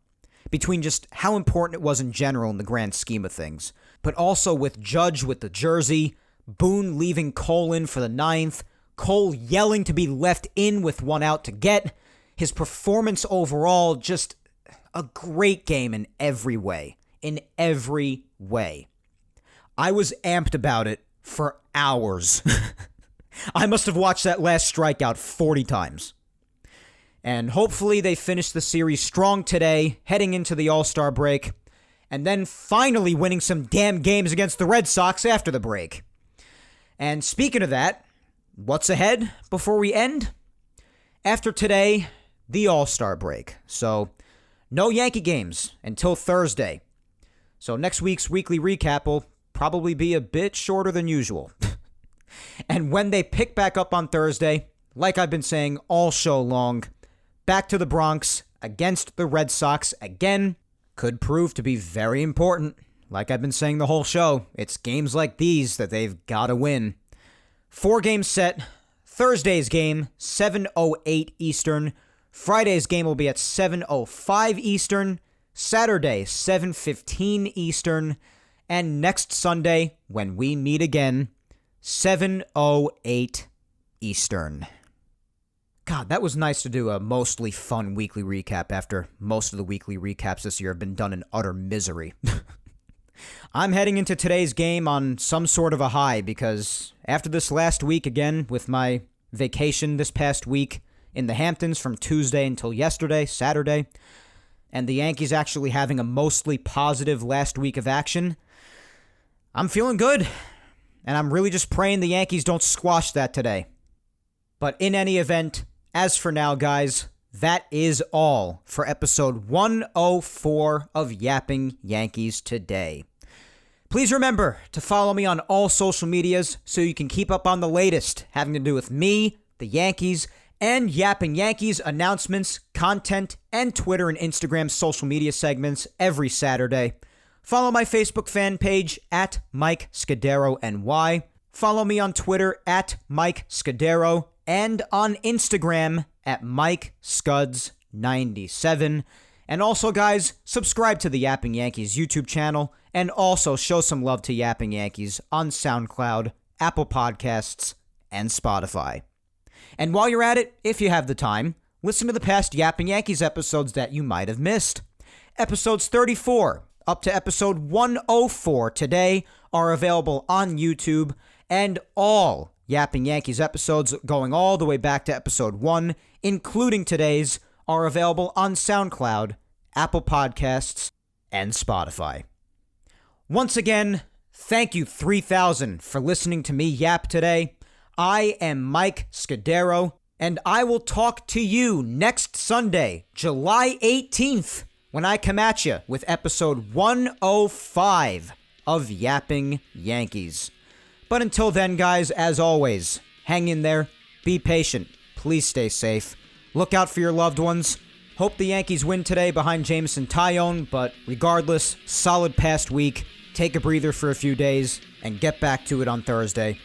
Between just how important it was in general in the grand scheme of things, but also with Judge with the jersey, Boone leaving Cole in for the 9th, Cole yelling to be left in with one out to get, his performance overall, just a great game in every way. In every way. I was amped about it for hours. I must have watched that last strikeout 40 times. And hopefully they finish the series strong today, heading into the All-Star break, and then finally winning some damn games against the Red Sox after the break. And speaking of that, what's ahead before we end? After today, the All-Star break. So, no Yankee games until Thursday. So next week's weekly recap will probably be a bit shorter than usual. And when they pick back up on Thursday, like I've been saying all show long, back to the Bronx against the Red Sox again could prove to be very important. Like I've been saying the whole show, it's games like these that they've got to win. 4 games set. Thursday's game, 7:08 Eastern. Friday's game will be at 7:05 Eastern. Saturday, 7:15 Eastern. And next Sunday, when we meet again, 7:08 Eastern. God, that was nice to do a mostly fun weekly recap after most of the weekly recaps this year have been done in utter misery. I'm heading into today's game on some sort of a high because after this last week again with my vacation this past week in the Hamptons from Tuesday until yesterday, Saturday, and the Yankees actually having a mostly positive last week of action, I'm feeling good. And I'm really just praying the Yankees don't squash that today. But in any event, as for now, guys, that is all for episode 104 of Yapping Yankees today. Please remember to follow me on all social medias so you can keep up on the latest having to do with me, the Yankees, and Yapping Yankees announcements, content, and Twitter and Instagram social media segments every Saturday. Follow my Facebook fan page at Mike Scudero NY. Follow me on Twitter at Mike Scudero and on Instagram at Mike Scuds97. And also, guys, subscribe to the Yapping Yankees YouTube channel and also show some love to Yapping Yankees on SoundCloud, Apple Podcasts, and Spotify. And while you're at it, if you have the time, listen to the past Yapping Yankees episodes that you might have missed. Episodes 34 up to episode 104 today are available on YouTube, and all Yapping Yankees episodes going all the way back to episode 1, including today's, are available on SoundCloud, Apple Podcasts, and Spotify. Once again, thank you 3,000 for listening to me yap today. I am Mike Scudero, and I will talk to you next Sunday, July 18th, when I come at you with episode 105 of Yapping Yankees. But until then, guys, as always, hang in there, be patient, please stay safe, look out for your loved ones. Hope the Yankees win today behind Jameson Taillon, but regardless, solid past week. Take a breather for a few days and get back to it on Thursday.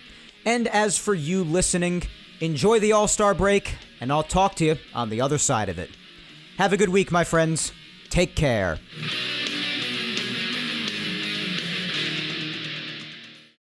And as for you listening, enjoy the All-Star break, and I'll talk to you on the other side of it. Have a good week, my friends. Take care.